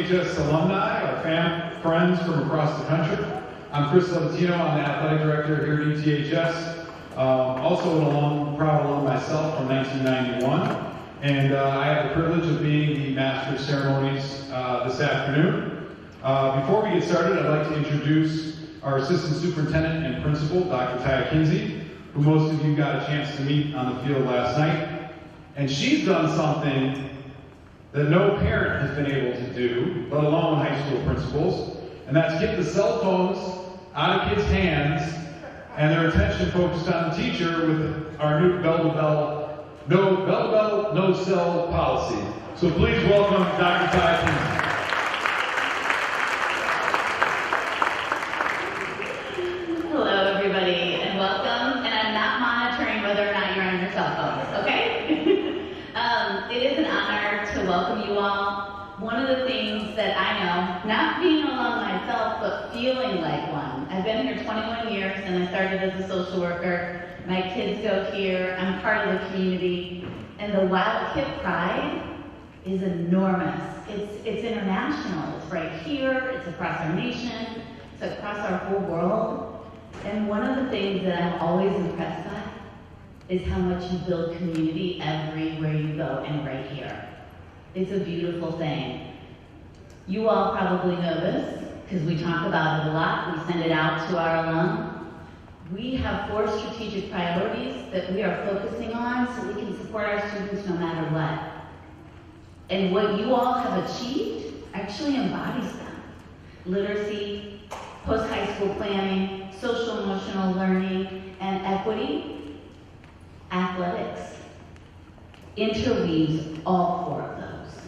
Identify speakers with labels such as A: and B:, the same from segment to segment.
A: ETHS alumni, our friends from across the country. I'm Chris Levatino. I'm the athletic director here at ETHS. Also an proud alum myself from 1991. And I have the privilege of being the master of ceremonies this afternoon. Before we get started, I'd like to introduce our assistant superintendent and principal, Dr. Taya Kinsey, who most of you got a chance to meet on the field last night. And she's done something that no parent has been able to do, let alone high school principals, and that's get the cell phones out of kids' hands and their attention focused on the teacher with our new bell-to-bell, no cell policy. So please welcome Dr. Taya Kinsey.
B: Hello, everybody, and welcome. And I'm not monitoring whether or not you're on your cell phones, okay? It is an honor to welcome you all. One of the things that I know, not being an alum myself, but feeling like one. I've been here 21 years, and I started as a social worker. My kids go here. I'm part of the community. And the Wild Kid Pride is enormous. It's international. It's right here. It's across our nation. It's across our whole world. And one of the things that I'm always impressed by is how much you build community everywhere you go and right here. It's a beautiful thing. You all probably know this because we talk about it a lot. We send it out to our alum. We have 4 strategic priorities that we are focusing on so we can support our students no matter what. And what you all have achieved actually embodies them. Literacy, post-high school planning, social emotional learning, and equity. Athletics interweaves all 4 of those.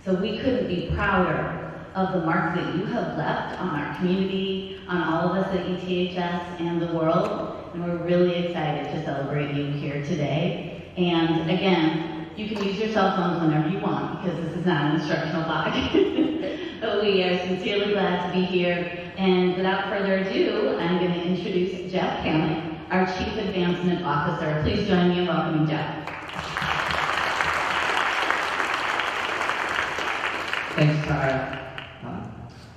B: So we couldn't be prouder of the mark that you have left on our community, on all of us at ETHS and the world, and we're really excited to celebrate you here today. And again, you can use your cell phones whenever you want because this is not an instructional block. But we are sincerely glad to be here. And without further ado, I'm going to introduce Jeff Hamlick, our Chief Advancement Officer. Please join me in welcoming Jeff.
C: Thanks, Taya.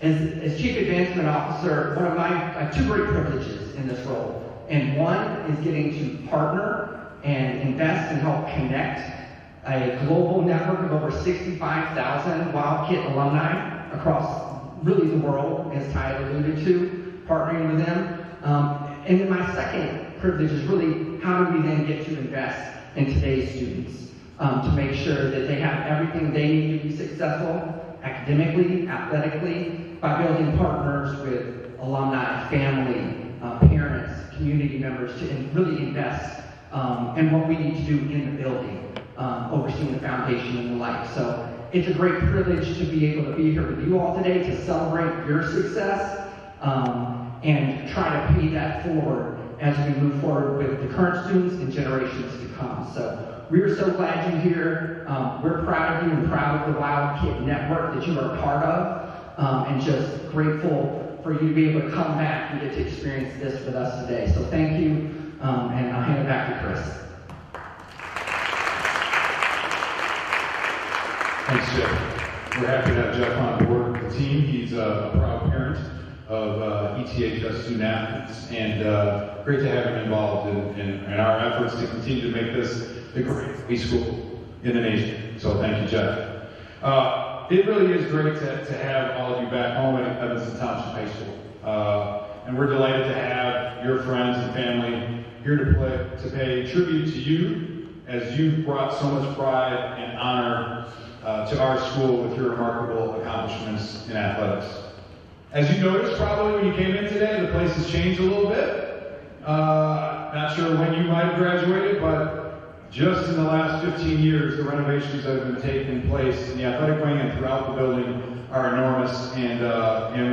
C: As Chief Advancement Officer, one of my 2 great privileges in this role, and one is getting to partner and invest and help connect a global network of over 65,000 Wild Kid alumni across really the world, as Taya alluded to, partnering with them. And then my second privilege is really how do we then get to invest in today's students to make sure that they have everything they need to be successful academically, athletically, by building partners with alumni, family, parents, community members to really invest in what we need to do in the building, overseeing the foundation and the like. So it's a great privilege to be able to be here with you all today to celebrate your success and try to pay that forward as we move forward with the current students and generations to come. So we're so glad you're here. We're proud of you and proud of the Wild Kid Network that you are a part of, and just grateful for you to be able to come back and get to experience this with us today. So thank you, and I'll hand it back to Chris.
A: Thanks, Jeff. We're happy to have Jeff on board with the team. He's a proud parent of ETHS student athletes, and great to have him involved in our efforts to continue to make this the greatest school in the nation. So thank you, Jeff. It really is great to have all of you back home at Evanston Township High School. And we're delighted to have your friends and family here to pay tribute to you as you've brought so much pride and honor to our school with your remarkable accomplishments in athletics. As you noticed probably when you came in today, the place has changed a little bit. Not sure when you might have graduated, but just in the last 15 years, the renovations that have been taking place in the athletic wing and throughout the building are enormous, and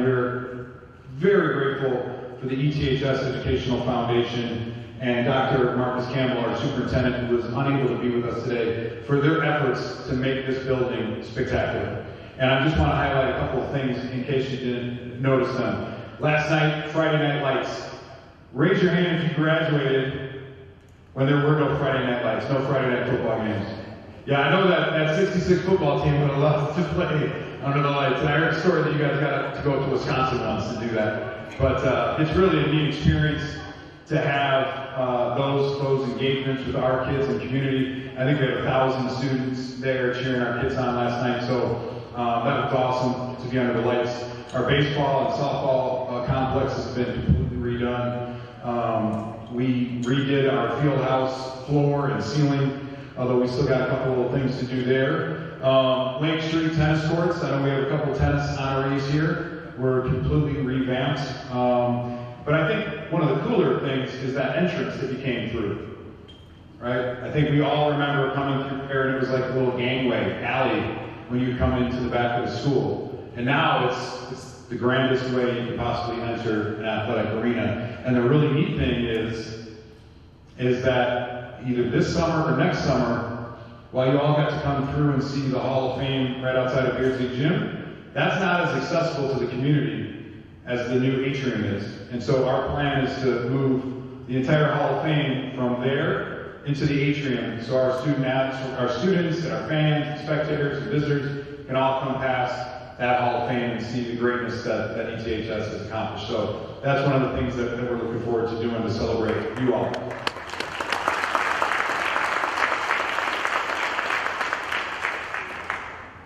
A: we're very grateful for the ETHS Educational Foundation and Dr. Marcus Campbell, our superintendent, who was unable to be with us today, for their efforts to make this building spectacular. And I just want to highlight a couple of things in case you didn't notice them. Last night, Friday Night Lights. Raise your hand if you graduated when there were no Friday Night Lights, no Friday Night football games. Yeah, I know that 66 football team would have loved to play under the lights. And I heard a story that you guys got to go to Wisconsin once to do that. But it's really a neat experience to have those engagements with our kids and community. I think we had 1,000 students there cheering our kids on last night, so that was awesome to be under the lights. Our baseball and softball complexes have been completely redone. We redid our field house floor and ceiling, although we still got a couple little things to do there. Lake Street tennis courts, I know we have a couple tennis honorees here. We're completely revamped. But I think one of the cooler things is that entrance that you came through, right? I think we all remember coming through there and it was like a little gangway, alley, when you come into the back of the school. And now it's the grandest way you could possibly enter an athletic arena. And the really neat thing is that either this summer or next summer, while you all got to come through and see the Hall of Fame right outside of Beardsley Gym, that's not as accessible to the community as the new atrium is. And so our plan is to move the entire Hall of Fame from there into the atrium, so our students and our fans, spectators, and visitors can all come past that Hall of Fame and see the greatness that ETHS has accomplished. So that's one of the things that we're looking forward to doing to celebrate you all.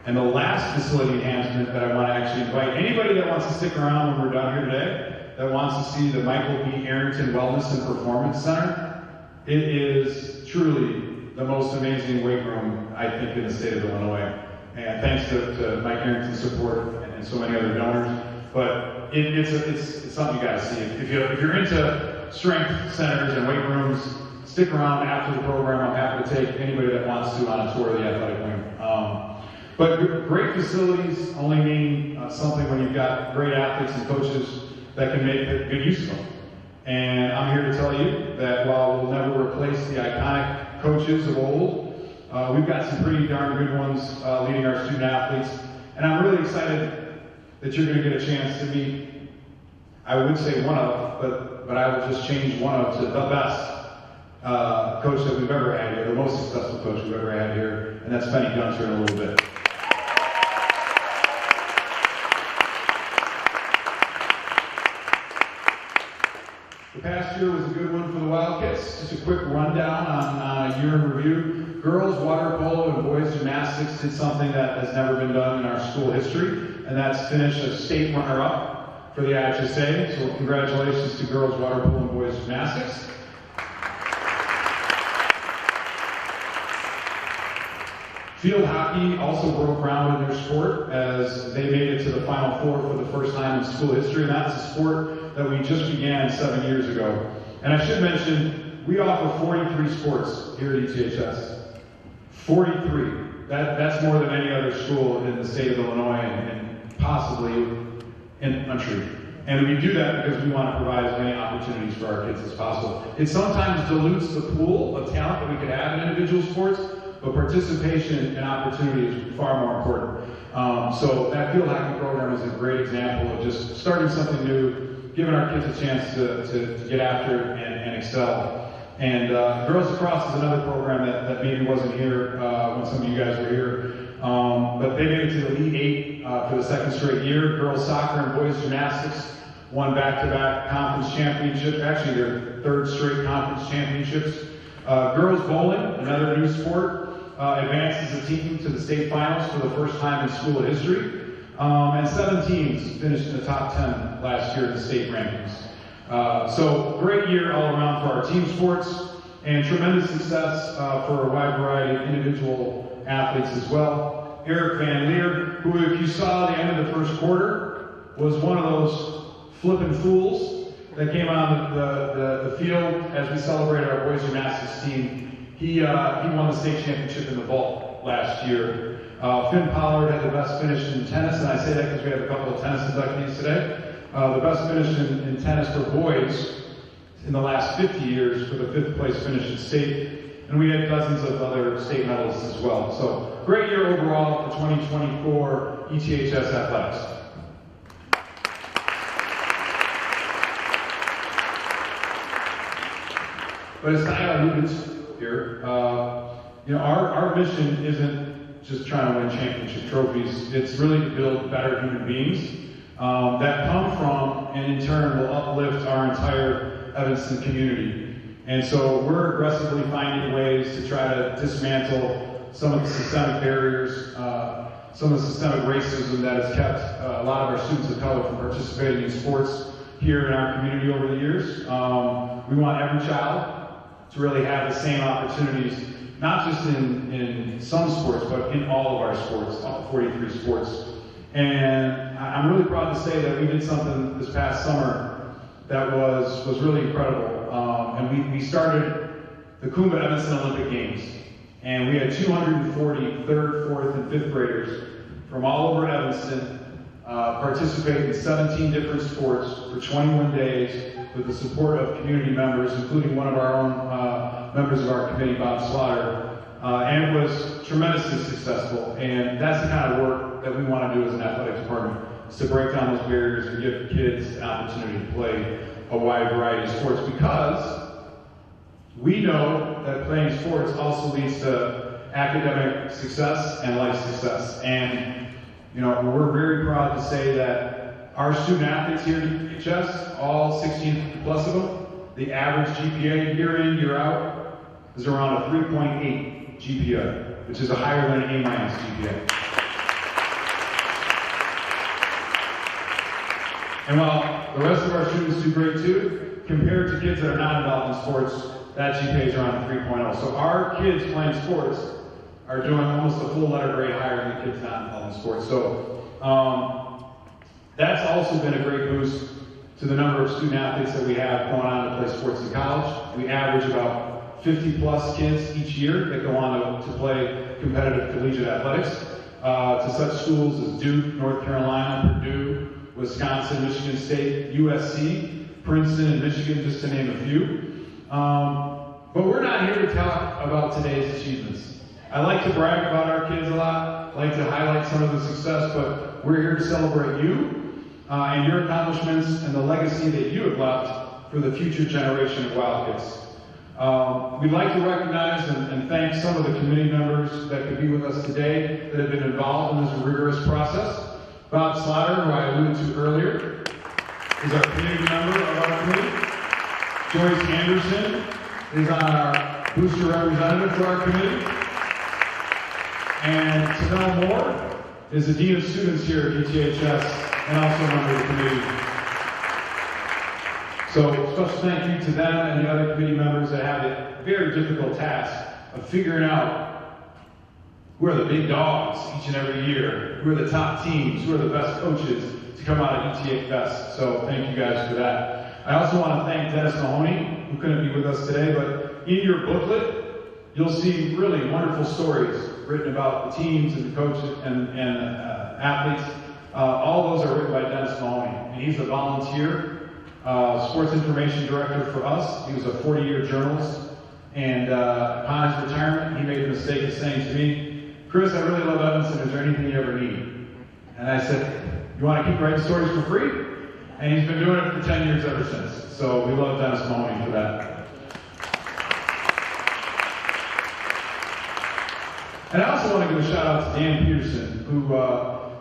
A: And the last facility enhancement that I want to actually invite anybody that wants to stick around when we're done here today, that wants to see the Michael B. Arrington Wellness and Performance Center. It is truly the most amazing weight room, I think, in the state of Illinois. And thanks to Mike Arrington's support and so many other donors. But it's something you got to see. If you're into strength centers and weight rooms, stick around after the program. I'm happy to take anybody that wants to on a tour of the athletic wing. But great facilities only mean something when you've got great athletes and coaches that can make good use of them. And I'm here to tell you that while we'll never replace the iconic coaches of old, we've got some pretty darn good ones leading our student athletes. And I'm really excited that you're going to get a chance to meet, I would say one of, but I would just change one of to the best coach that we've ever had here, the most successful coach we've ever had here, and that's Benny Gunter in a little bit. The past year was a good one for the Wildcats. Just a quick rundown on a year in review. Girls water polo and boys gymnastics did something that has never been done in our school history, and that's finish a state runner-up for the IHSA. So congratulations to girls water polo and boys gymnastics. Field hockey also broke ground in their sport as they made it to the Final Four for the first time in school history, and that's a sport that we just began 7 years ago. And I should mention, we offer 43 sports here at ETHS. 43. That's more than any other school in the state of Illinois and possibly in the country. And we do that because we want to provide as many opportunities for our kids as possible. It sometimes dilutes the pool of talent that we could have in individual sports, but participation and opportunity is far more important. So that field hockey program is a great example of just starting something new, giving our kids a chance to get after it and excel. And Girls Across is another program that maybe wasn't here when some of you guys were here. But they made it to the Elite Eight for the second straight year. Girls soccer and boys gymnastics won back-to-back conference championships, actually their third straight conference championships. Girls bowling, another new sport, advances the team to the state finals for the first time in school history. And 7 teams finished in the top 10 last year in the state rankings. So great year all around for our team sports and tremendous success for a wide variety of individual athletes as well. Eric Van Leer, who if you saw the end of the first quarter, was one of those flippin' fools that came on the field as we celebrated our boys gymnastics team. He won the state championship in the vault last year. Finn Pollard had the best finish in tennis, and I say that because we have a couple of tennis inductees today. The best finish in tennis for boys in the last 50 years for the 5th place finish in state. And we had dozens of other state medalists as well. So great year overall for 2024 ETHS athletics. But as I alluded to here, our mission isn't just trying to win championship trophies. It's really to build better human beings that come from and in turn will uplift our entire Evanston community. And so we're aggressively finding ways to try to dismantle some of the systemic barriers, some of the systemic racism that has kept a lot of our students of color from participating in sports here in our community over the years. We want every child to really have the same opportunities, not just in some sports, but in all of our sports, all 43 sports. And I'm really proud to say that we did something this past summer that was really incredible. And we started the Kumba Evanston Olympic Games. And we had 240 third, fourth, and fifth graders from all over Evanston participate in 17 different sports for 21 days with the support of community members, including one of our own members of our committee, Bob Slaughter. And it was tremendously successful. And that's the kind of work that we want to do as an athletic department, is to break down those barriers and give kids an opportunity to play a wide variety of sports, because we know that playing sports also leads to academic success and life success. And, you know, we're very proud to say that our student athletes here at ETHS, all 16 plus of them, the average GPA year in, year out is around a 3.8 GPA, which is higher than an A- GPA. And while the rest of our students do great too, compared to kids that are not involved in sports, that GPA is around 3.0. So our kids playing sports are doing almost a full letter grade higher than kids not involved in sports. So that's also been a great boost to the number of student athletes that we have going on to play sports in college. We average about 50 plus kids each year that go on to play competitive collegiate athletics to such schools as Duke, North Carolina, Purdue, Wisconsin, Michigan State, USC, Princeton, and Michigan, just to name a few. But we're not here to talk about today's achievements. I like to brag about our kids a lot, I like to highlight some of the success, but we're here to celebrate you and your accomplishments and the legacy that you have left for the future generation of Wildcats. We'd like to recognize and thank some of the committee members that could be with us today that have been involved in this rigorous process. Bob Slaughter, who I alluded to earlier, is our community member of our committee. Joyce Anderson is our booster representative for our committee. And Tanel Moore is the Dean of Students here at ETHS and also a member of the committee. So special thank you to them and the other committee members that have the very difficult task of figuring out who are the big dogs each and every year, who are the top teams, who are the best coaches to come out of ETHS. So thank you guys for that. I also want to thank Dennis Mahoney, who couldn't be with us today, but in your booklet, you'll see really wonderful stories written about the teams and the coaches and athletes. All those are written by Dennis Mahoney, and he's a volunteer sports information director for us. He was a 40-year journalist, and upon his retirement, he made the mistake of saying to me, "Chris, I really love Evanston. Is there anything you ever need?" And I said, "You want to keep writing stories for free?" And he's been doing it for 10 years ever since. So we love Dennis Mahoney for that. And I also want to give a shout out to Dan Peterson, who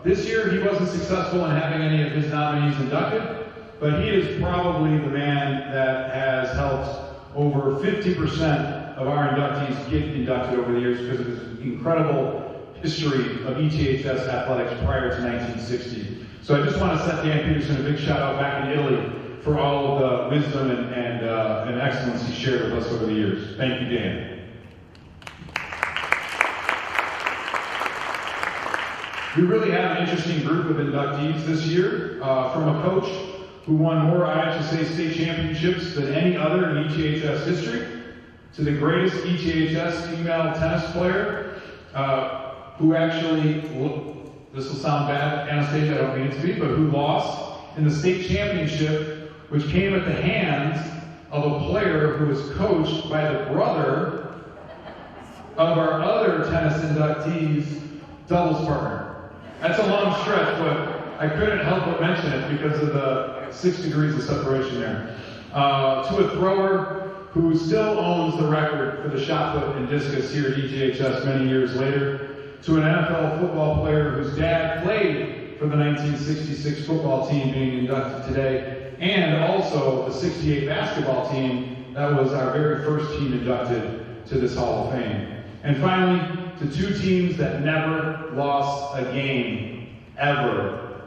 A: this year he wasn't successful in having any of his nominees inducted, but he is probably the man that has helped over 50% of our inductees get inducted over the years because of his incredible history of ETHS athletics prior to 1960. So I just want to set Dan Peterson a big shout out back in Italy for all of the wisdom and excellence he shared with us over the years. Thank you, Dan. We really have an interesting group of inductees this year, from a coach who won more IHSA state championships than any other in ETHS history, to the greatest ETHS female tennis player, who actually, this will sound bad, Anastasia, I don't mean it to be, but who lost in the state championship, which came at the hands of a player who was coached by the brother of our other tennis inductee's doubles partner. That's a long stretch, but I couldn't help but mention it because of the 6 degrees of separation there. To a thrower who still owns the record for the shot put and discus here at ETHS many years later, to an NFL football player whose dad played for the 1966 football team being inducted today, and also the 68 basketball team that was our very first team inducted to this Hall of Fame. And finally, to two teams that never lost a game, ever,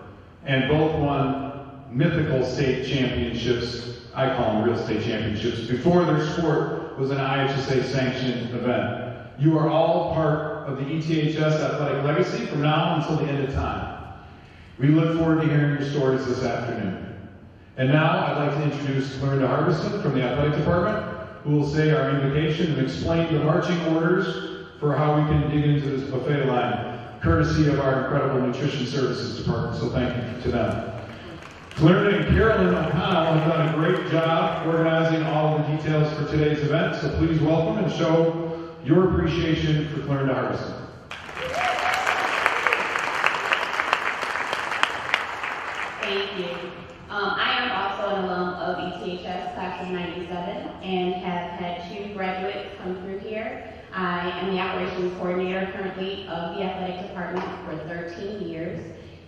A: and both won mythical state championships, I call them real state championships, before their sport was an IHSA sanctioned event. You are all part of the ETHS athletic legacy from now until the end of time. We look forward to hearing your stories this afternoon. And now I'd like to introduce Clarenda Harbison from the athletic department, who will say our invocation and explain the marching orders for how we can dig into this buffet line, courtesy of our incredible nutrition services department. So thank you to them. Clarenda and Carolyn O'Connell have done a great job organizing all of the details for today's event, so please welcome and show your appreciation for Clarenda Harbison.
B: Thank you. I am also an alum of ETHS class of 97 and have had two graduates come through here. I am the operations coordinator currently of the athletic department for 13 years,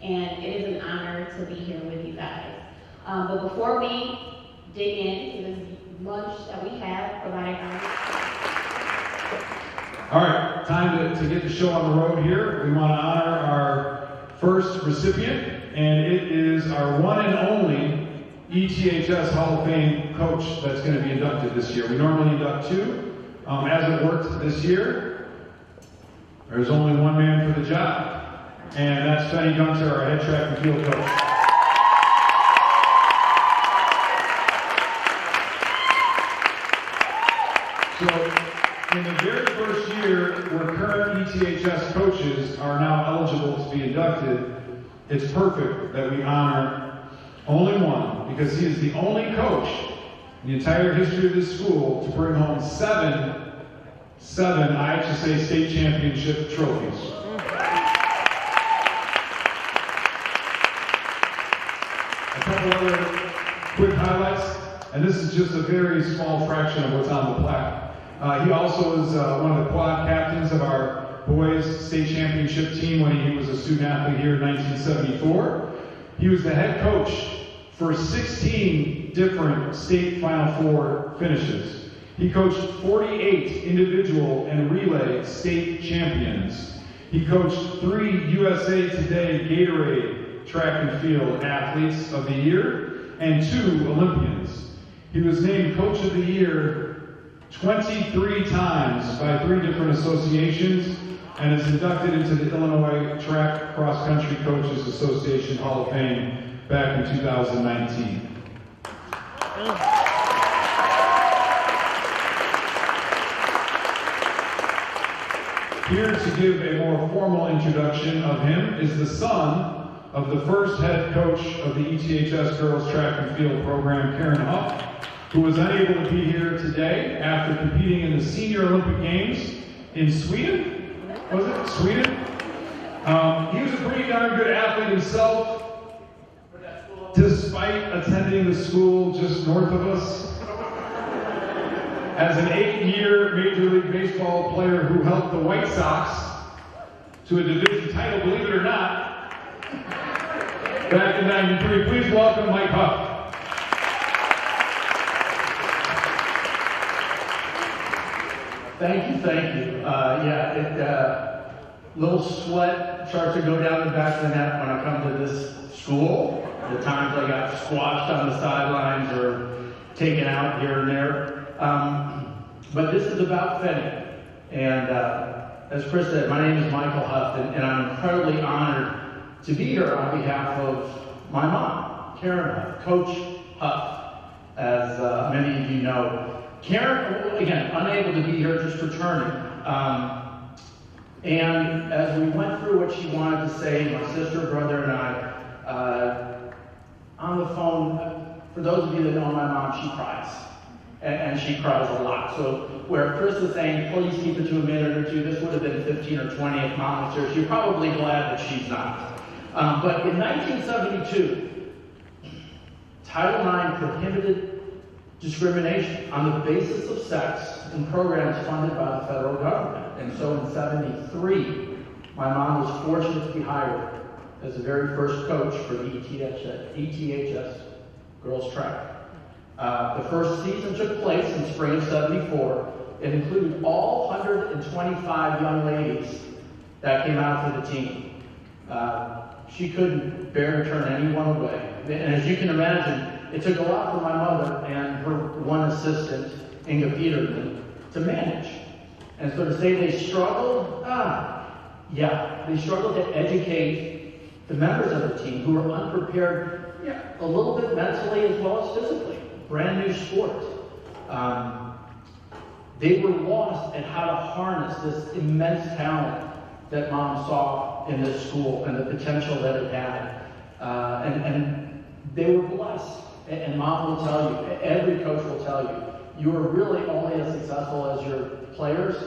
B: and it is an honor to be here with you guys. But before we dig into this lunch that we have provided
A: All right, time to get the show on the road here. We want to honor our first recipient, and it is our one and only ETHS Hall of Fame coach that's going to be inducted this year. We normally induct two. As it worked this year, there's only one man for the job, and that's Penny Gunter, our head track and field coach. So, in the very first year where current ETHS coaches are now eligible to be inducted, it's perfect that we honor only one, because he is the only coach in the entire history of this school to bring home seven IHSA state championship trophies. A couple other quick highlights, and this is just a very small fraction of what's on the plaque. He also is one of the quad captains of our boys state championship team when he was a student athlete here in 1974. He was the head coach for 16 different state Final Four finishes. He coached 48 individual and relay state champions. He coached 3 USA Today Gatorade track and field athletes of the year and 2 Olympians. He was named Coach of the Year 23 times by 3 different associations and is inducted into the Illinois Track Cross Country Coaches Association Hall of Fame back in 2019. Here to give a more formal introduction of him is the son of the first head coach of the ETHS Girls Track and Field Program, Karen Huff, who was unable to be here today after competing in the Senior Olympic Games in Sweden. Was it? Sweden? He was a pretty darn good athlete himself, despite attending the school just north of us. As an 8-year Major League Baseball player who helped the White Sox to a division title, believe it or not, back in '93. Please welcome Mike Huff.
D: Thank you. Little sweat starts to go down the back of the neck when I come to this school. The times I got squashed on the sidelines or taken out here and there. But this is about Fenny. And as Chris said, my name is Michael Huff, and I'm incredibly honored to be here on behalf of my mom, Karen Huff, Coach Huff, as many of you know. Karen, again, unable to be here, just returning. And as we went through what she wanted to say, my sister, brother, and I, on the phone, for those of you that know my mom, she cries. And she cries a lot. So where Chris is saying, please keep it to a minute or two, this would have been 15 or 20 if mom was here. You're probably glad that she's not. But in 1972, Title IX prohibited discrimination on the basis of sex in programs funded by the federal government. And so in '73, My mom was fortunate to be hired as the very first coach for the ETHS girls track. The first season took place in spring of '74. It included all 125 young ladies that came out for the team. She couldn't bear to turn anyone away. And as you can imagine, it took a lot for my mother and her one assistant, Inga Peterman, to manage. And so to say they struggled, they struggled to educate the members of the team who were unprepared, a little bit mentally as well as physically. Brand new sport. They were lost at how to harness this immense talent that Mom saw in this school and the potential that it had. And they were blessed. And Mom will tell you, every coach will tell you, you are really only as successful as your players.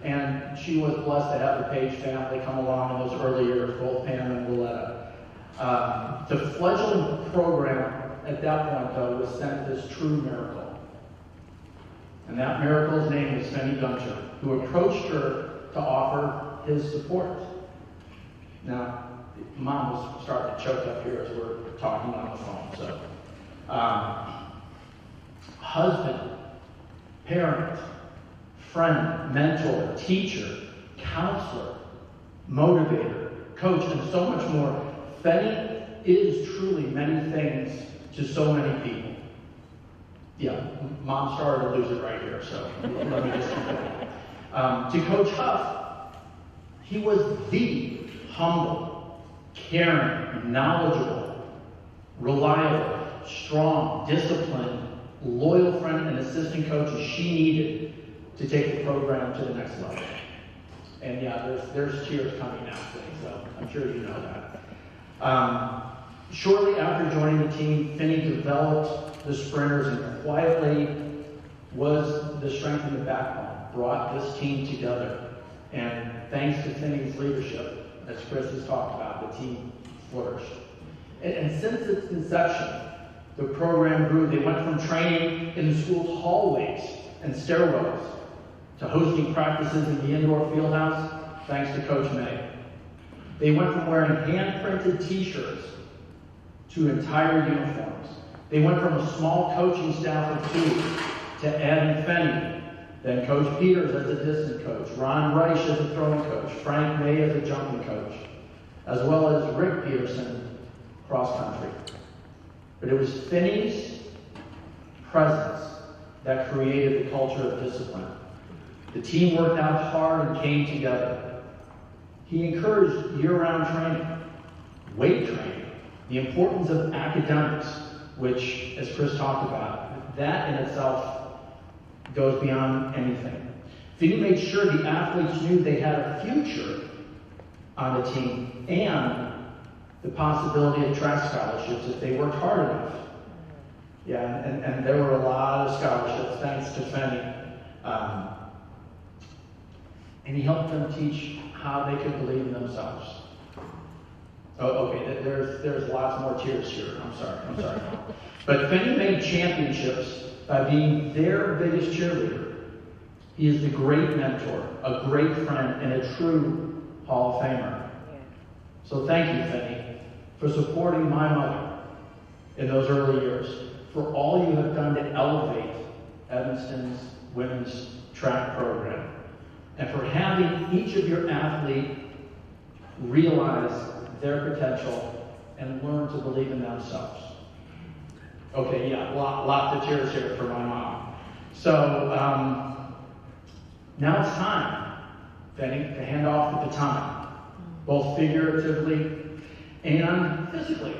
D: And she was blessed to have the Page family come along in those early years, both Pam and Willetta. The fledgling program at that point, though, was sent this true miracle. And that miracle's name was Fenny Gunter, who approached her to offer his support. Now, Mom was starting to choke up here as we're talking on the phone. So, husband, parent, friend, mentor, teacher, counselor, motivator, coach, and so much more. Fenny is truly many things to so many people. Yeah, Mom started to lose it right here, so let me just keep going. To Coach Huff, he was the humble, caring, knowledgeable, reliable, strong, disciplined, loyal friend and assistant coach she needed to take the program to the next level. And there's tears coming now, so I'm sure you know that. Shortly after joining the team, Finney developed the sprinters and quietly was the strength in the backbone, brought this team together. And thanks to Finney's leadership, as Chris has talked about, the team flourished. And since its inception, the program grew. They went from training in the school's hallways and stairwells to hosting practices in the indoor field house, thanks to Coach May. They went from wearing hand-printed t-shirts to entire uniforms. They went from a small coaching staff of 2 to Ed and Fenny, then Coach Peters as a distant coach, Ron Reich as a throwing coach, Frank May as a jumping coach, as well as Rick Peterson, cross country. But it was Finney's presence that created the culture of discipline. The team worked out hard and came together. He encouraged year-round training, weight training, the importance of academics, which, as Chris talked about, that in itself goes beyond anything. Finney made sure the athletes knew they had a future on the team and the possibility of track scholarships if they worked hard enough. And there were a lot of scholarships thanks to Fenny. And he helped them teach how they could believe in themselves. Oh, okay, there's lots more tears here. I'm sorry. But Fenny made championships by being their biggest cheerleader. He is the great mentor, a great friend, and a true Hall of Famer. So thank you, Fenny, for supporting my mother in those early years, for all you have done to elevate Evanston's women's track program, and for having each of your athletes realize their potential and learn to believe in themselves. Okay, lots of tears here for my mom. So now it's time, Fenny, to hand off the baton, both figuratively and physically.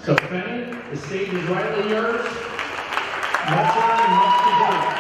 D: So Fenny, the stage is rightly yours. Much love and much to do.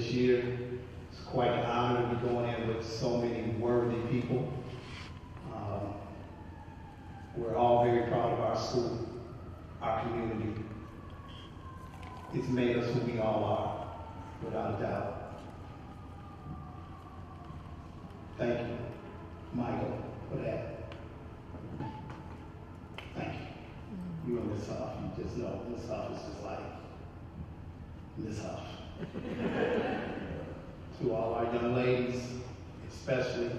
E: this year. It's quite an honor to be going in with so many worthy people. We're all very proud of our school, our community. It's made us who we all are, without a doubt. Thank you, Michael, for that. Thank you. You and Miss Huff, you just know Miss Huff is just like Miss Huff. To all our young ladies, especially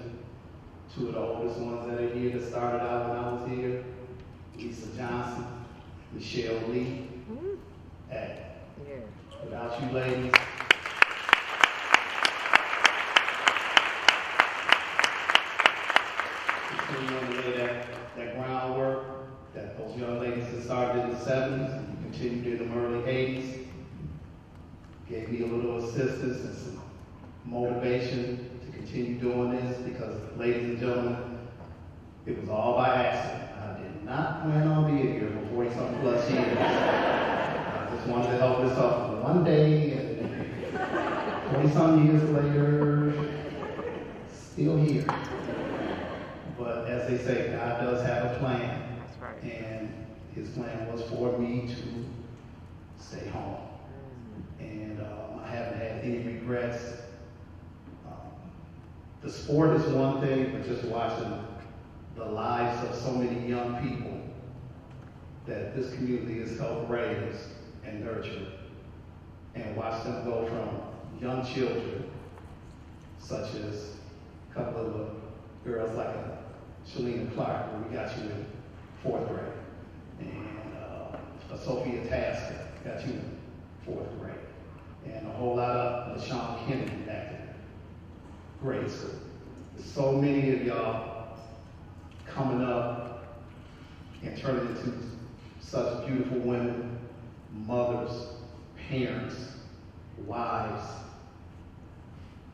E: two of the oldest ones that are here that started out when I was here, Lisa Johnson, Michelle Lee. Hey, without you ladies, continue to lay that groundwork that those young ladies that started in the 70s and continued in the early 80s, gave me a little assistance and some motivation to continue doing this because, ladies and gentlemen, it was all by accident. I did not plan on being here for 40-something plus years. I just wanted to help this up for one day, and 40-some years later, still here. But as they say, God does have a plan.
F: That's right.
E: And his plan was for me to stay home. And I haven't had any regrets. The sport is one thing, but just watching the lives of so many young people that this community has helped raise and nurture, and watch them go from young children, such as a couple of the girls like Shalina Clark, where we got you in 4th grade, and Sophia Tasker got you in 4th grade, and a whole lot of LaShawn Kennedy back in grade school. There's so many of y'all coming up and turning into such beautiful women, mothers, parents, wives,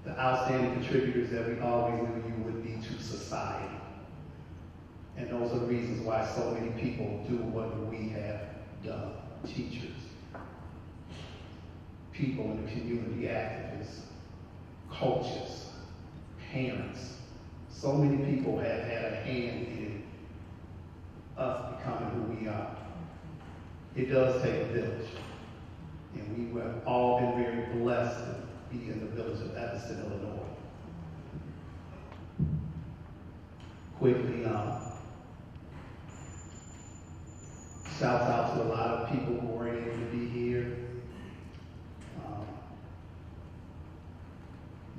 E: the outstanding contributors that we always knew you would be to society. And those are the reasons why so many people do what we have done. Teachers, people in the community, activists, coaches, parents. So many people have had a hand in us becoming who we are. It does take a village. And we have all been very blessed to be in the village of Evanston, Illinois. Quickly, shouts out to a lot of people who were able to be here.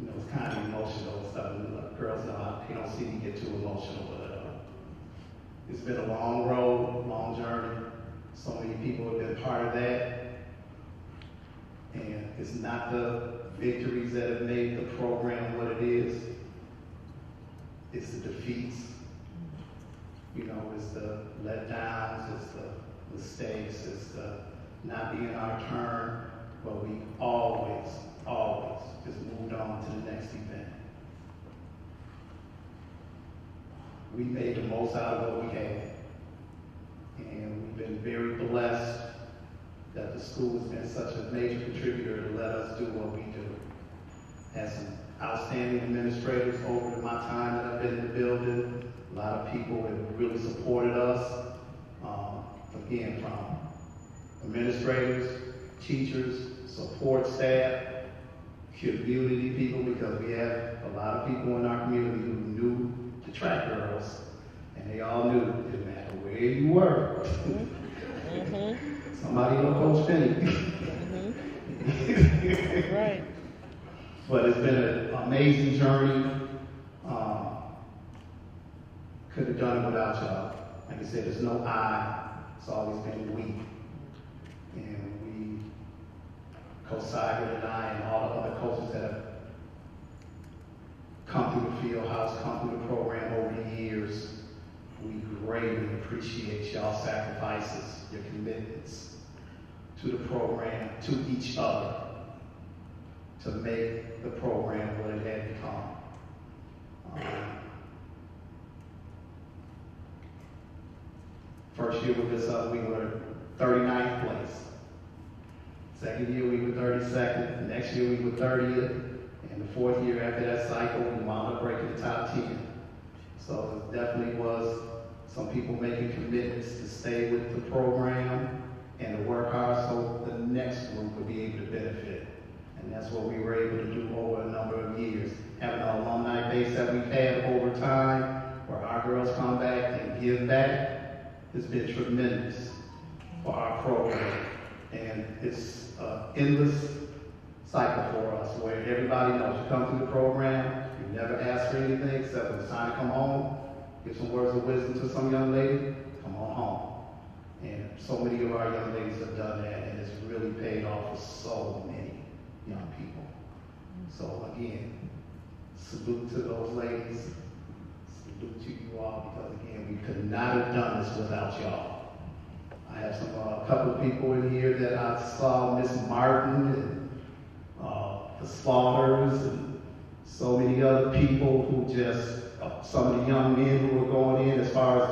E: You know, it's kind of emotional and stuff. And the girls know they don't see me get too emotional, but it's been a long road, long journey. So many people have been part of that. And it's not the victories that have made the program what it is. It's the defeats. You know, it's the letdowns, it's the mistakes, it's the not being our turn, but we always just moved on to the next event. We made the most out of what we had. And we've been very blessed that the school has been such a major contributor to let us do what we do. Had some outstanding administrators over my time that I've been in the building. A lot of people have really supported us. Again, from administrators, teachers, support staff, community people, because we have a lot of people in our community who knew the track girls, and they all knew it didn't matter where you were. Somebody know Coach Finney.
F: Right.
E: But it's been an amazing journey. Could have done it without y'all. Like I said, there's no I. It's always been we. And we, Coach Seigert and I and all the other coaches that have come through the field house, come through the program over the years, we greatly appreciate y'all's sacrifices, your commitments to the program, to each other, to make the program what it had become. First year with this, we were 39th place. Second year, we were 32nd. The next year, we were 30th. And the fourth year after that cycle, we wound up breaking the top 10. So it definitely was some people making commitments to stay with the program and to work hard so the next group would be able to benefit. And that's what we were able to do over a number of years. Having an alumni base that we've had over time, where our girls come back and give back, has been tremendous for our program. And it's an endless cycle for us, where everybody knows you come through the program, you never ask for anything except when it's time to come home, give some words of wisdom to some young lady, come on home. And so many of our young ladies have done that, and it's really paid off for so many young people. So again, salute to those ladies, salute to you all, because again, we could not have done this without y'all. I have a couple of people in here that I saw, Miss Martin and the Slaughters and so many other people who just, some of the young men who were going in, as far as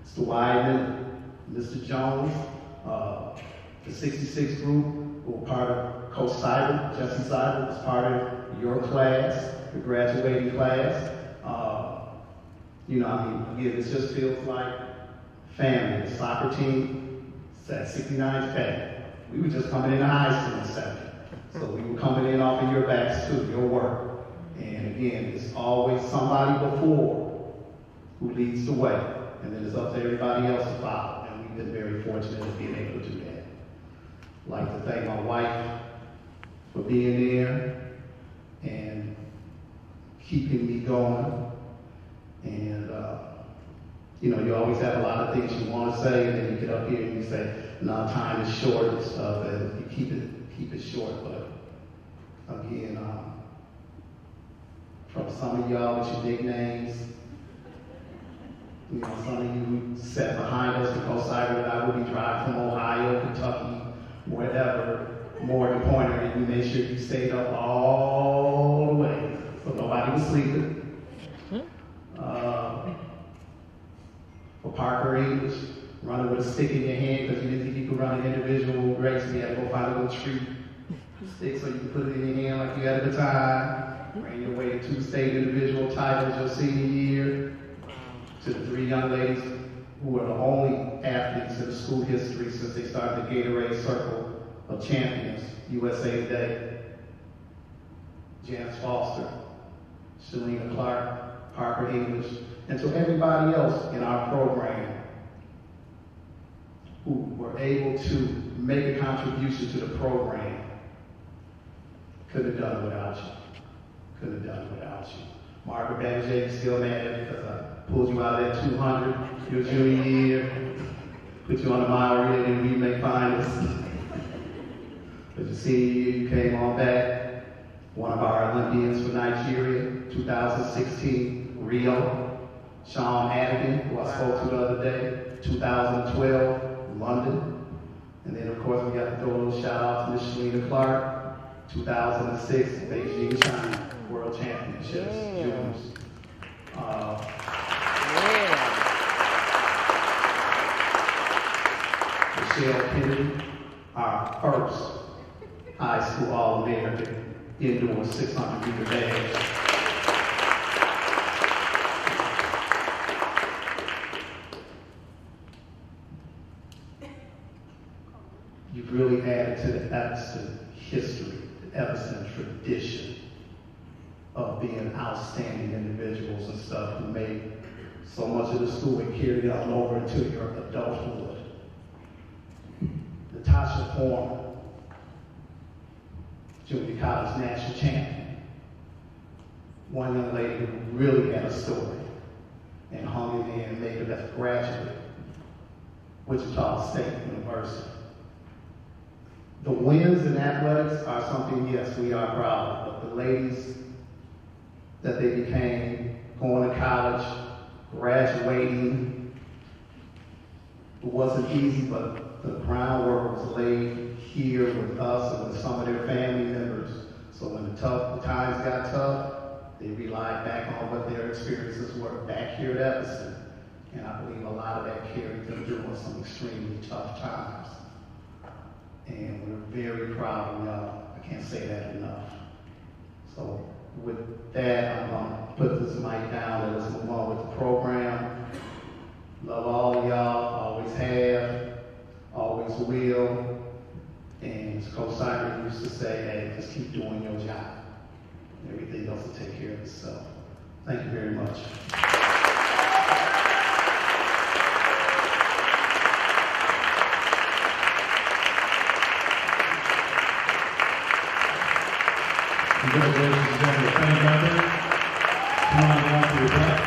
E: Mr. Wyman, Mr. Jones, the 66 group who were part of Coach Seibert, Jesse Seibert was part of your class, the graduating class. Again, it just feels like family. The soccer team, that 69 family. We were just coming into high school in 70. So we were coming in off of your backs too, your work. And again, it's always somebody before who leads the way. And then it's up to everybody else to follow. And we've been very fortunate in being able to do that. I'd like to thank my wife for being there and keeping me going. And, you always have a lot of things you want to say, and then you get up here and you say, no, time is short and stuff, and you keep it short. But again, from some of y'all with your nicknames, some of you sat behind us because Cyber and I would be driving from Ohio, Kentucky, wherever, Morgan Pointer, and we made sure you stayed up all the way, so nobody was sleeping. For Parker English, running with a stick in your hand because you didn't think you could run an individual race, and you had to go find a little tree stick so you could put it in your hand like you had at the time. Ran your way to 2 state individual titles your senior year. To the 3 young ladies who were the only athletes in the school history since they started the Gatorade Circle of Champions, USA Today. Janice Foster, Shalina Clark, Parker English, and to everybody else in our program who were able to make a contribution to the program. Couldn't have done it without you. Couldn't have done it without you. Margaret Banerjee, you still mad at me because I pulled you out of that 200 your junior year, put you on the mile relay and remake finals. But your senior year, you came on back. One of our Olympians for Nigeria, 2016, Rio. Sean Hannigan, who I spoke to the other day, 2012, London. And then, of course, we got to throw a little shout out to Miss Shalina Clark, 2006, Beijing, China, World Championships, juniors. Michelle Kennedy, our first high school All-American indoor 600-meter dash. You've really added to the Evanston history, the Evanston tradition of being outstanding individuals and stuff who made so much of the school and carried on over into your adulthood. Natasha Foreman, junior college national champion. One young lady who really had a story and hung in there and made it as a graduate, Wichita State University. The wins in athletics are something, yes, we are proud of, but the ladies that they became, going to college, graduating, it wasn't easy, but the groundwork was laid here with us and with some of their family members. So when the times got tough, they relied back on what their experiences were back here at Evanston. And I believe a lot of that carried them through some extremely tough times. and we're very proud of y'all. I can't say that enough. So with that, I'm gonna put this mic down and let's move on with the program. Love all of y'all, always have, always will. And as Coach Simon used to say, hey, just keep doing your job. Everything else will take care of itself. Thank you very much.
A: Congratulations again to Penny Gunther. Come on down to your back.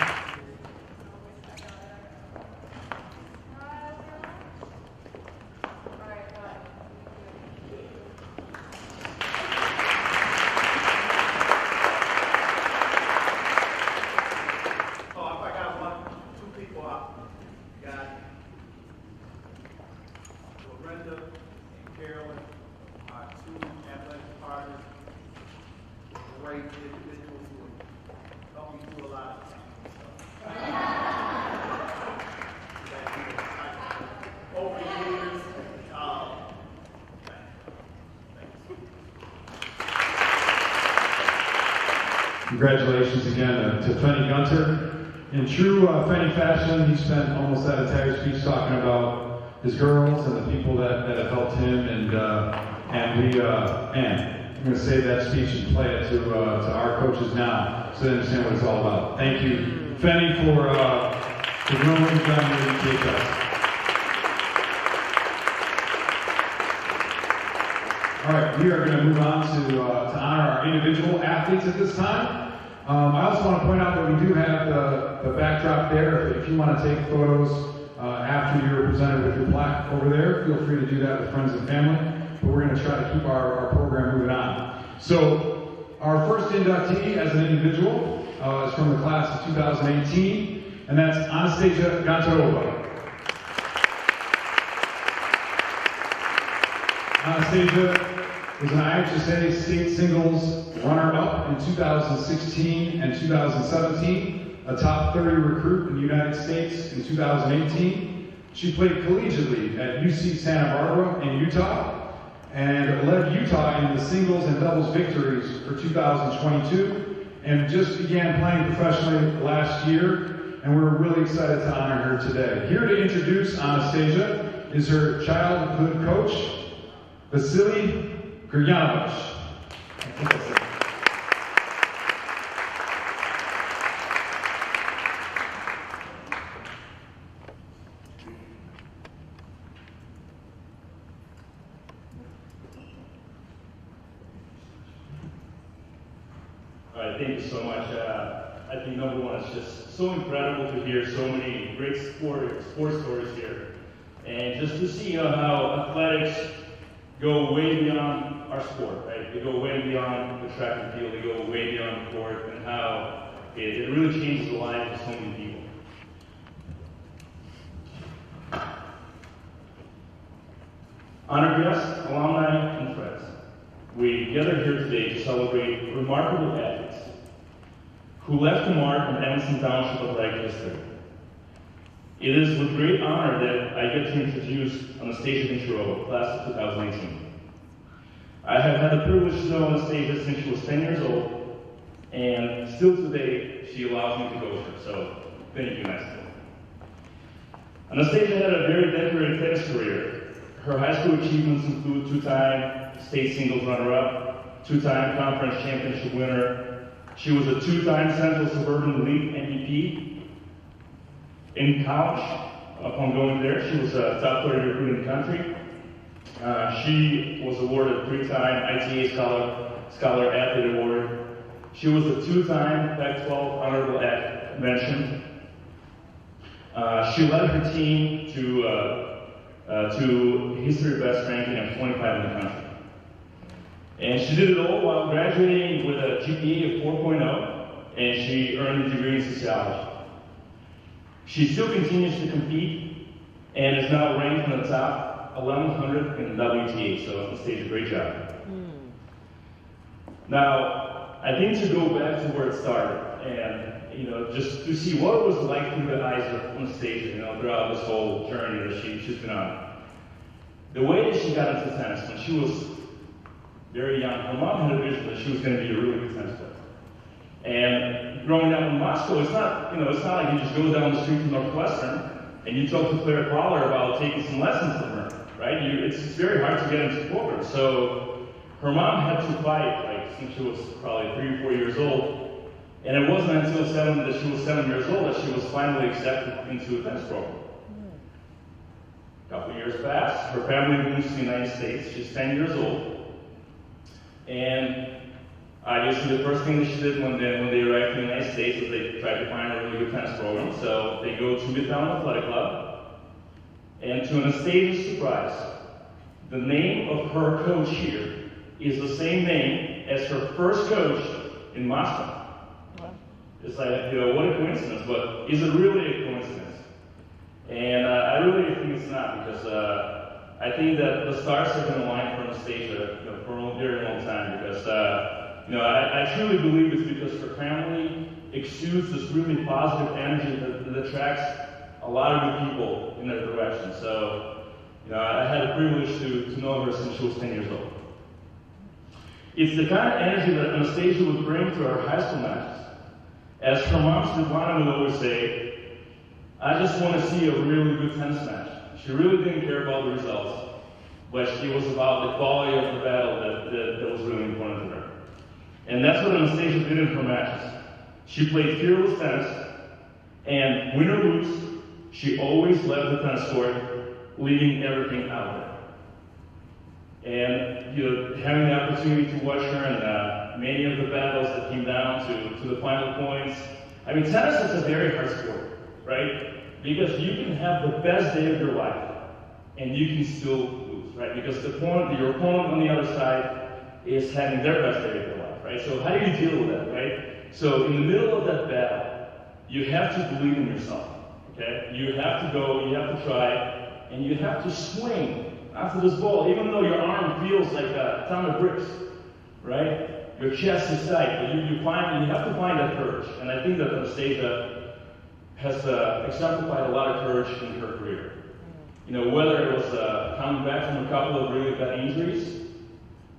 A: Congratulations again to Penny Gunther. In true Penny fashion, he spent almost that entire speech talking about his girls and the people that have helped him, and we, man, I'm going to save that speech and play it to our coaches now so they understand what it's all about. Thank you, Penny, for doing what you've done here at ETHS. All right, we are going to move on to honor our individual athletes at this time. I also want to point out that we do have the backdrop there. If you want to take photos after you're presented with your plaque over there, feel free to do that with friends and family. But we're going to try to keep our program moving on. So our first inductee as an individual is from the class of 2018, and that's Anastasia Gontarova. Anastasia was an IHSA state singles runner-up in 2016 and 2017, a top 30 recruit in the United States in 2018. She played collegiately at UC Santa Barbara in Utah and led Utah in the singles and doubles victories for 2022 and just began playing professionally last year, and we're really excited to honor her today. Here to introduce Anastasia is her childhood coach, Vasily Guryanovich.
F: All right, thank you so much. I think number one, it's just so incredible to hear so many great sports stories here. And just to see how athletics go way beyond our sport, right? They go way beyond the track and field, they go way beyond the court, and how it really changes the lives of so many people. Honored guests, alumni, and friends, we gather here today to celebrate remarkable athletes who left a mark on Evanston Township athletic history. It is with great honor that I get to introduce Anastasia Gontarova, class of 2018. I have had the privilege to know Anastasia since she was 10 years old, and still today she allows me to coach her, so thank you, Anastasia. Anastasia had a very decorated tennis career. Her high school achievements include two-time state singles runner-up, two-time conference championship winner. She was a two-time Central Suburban League MVP. In college, upon going there, she was a top 30 recruit in the country. She was awarded a three-time ITA Scholar Athlete Award. She was a two-time Pac-12 Honorable Mention. She led her team to history best ranking of 25 in the country. And she did it all while graduating with a GPA of 4.0, and she earned a degree in sociology. She still continues to compete and is now ranked in the top 1,100 in the WTA, so Anastasia, great job. Now, I think to go back to where it started, and just to see what it was like through the eyes of Anastasia, throughout this whole journey that she's been on. The way that she got into tennis when she was very young, her mom had a vision that she was going to be a really good tennis player. And growing up in Moscow, it's not like you just go down the street to Northwestern and you talk to Claire Fowler about taking some lessons from her, right? It's very hard to get into programs. So her mom had to fight, like, since she was probably 3 or 4 years old. And it wasn't until she was 7 years old that she was finally accepted into a tennis program. A couple years passed, her family moved to the United States. She's 10 years old. And obviously the first thing that she did when they arrived in the United States was they tried to find a really good tennis program. So they go to Midtown Athletic Club. And to Anastasia's surprise, the name of her coach here is the same name as her first coach in Moscow. It's like, what a coincidence, but is it really a coincidence? And I really think it's not, because I think that the stars have been aligned for Anastasia for a very long time, because I truly believe it's because her family exudes this really positive energy that attracts a lot of good people in their direction. So, I had the privilege to know her since she was 10 years old. It's the kind of energy that Anastasia would bring to her high school matches. As her mom, Svetlana, would always say, I just want to see a really good tennis match. She really didn't care about the results, but it was about the quality of the battle that was really important to her. And that's what Anastasia did in her matches. She played fearless tennis, and win or lose, she always led the tennis court, leaving everything out there. And having the opportunity to watch her in many of the battles that came down to the final points. I mean, tennis is a very hard sport, right? Because you can have the best day of your life, and you can still lose, right? Because your opponent on the other side is having their best day of their life, right? So how do you deal with that, right? So in the middle of that battle, you have to believe in yourself, okay? You have to go, you have to try, and you have to swing after this ball, even though your arm feels like a ton of bricks, right? Your chest is tight, but you have to find that courage. And I think that Anastasia has exemplified a lot of courage in her career. Whether it was coming back from a couple of really bad injuries,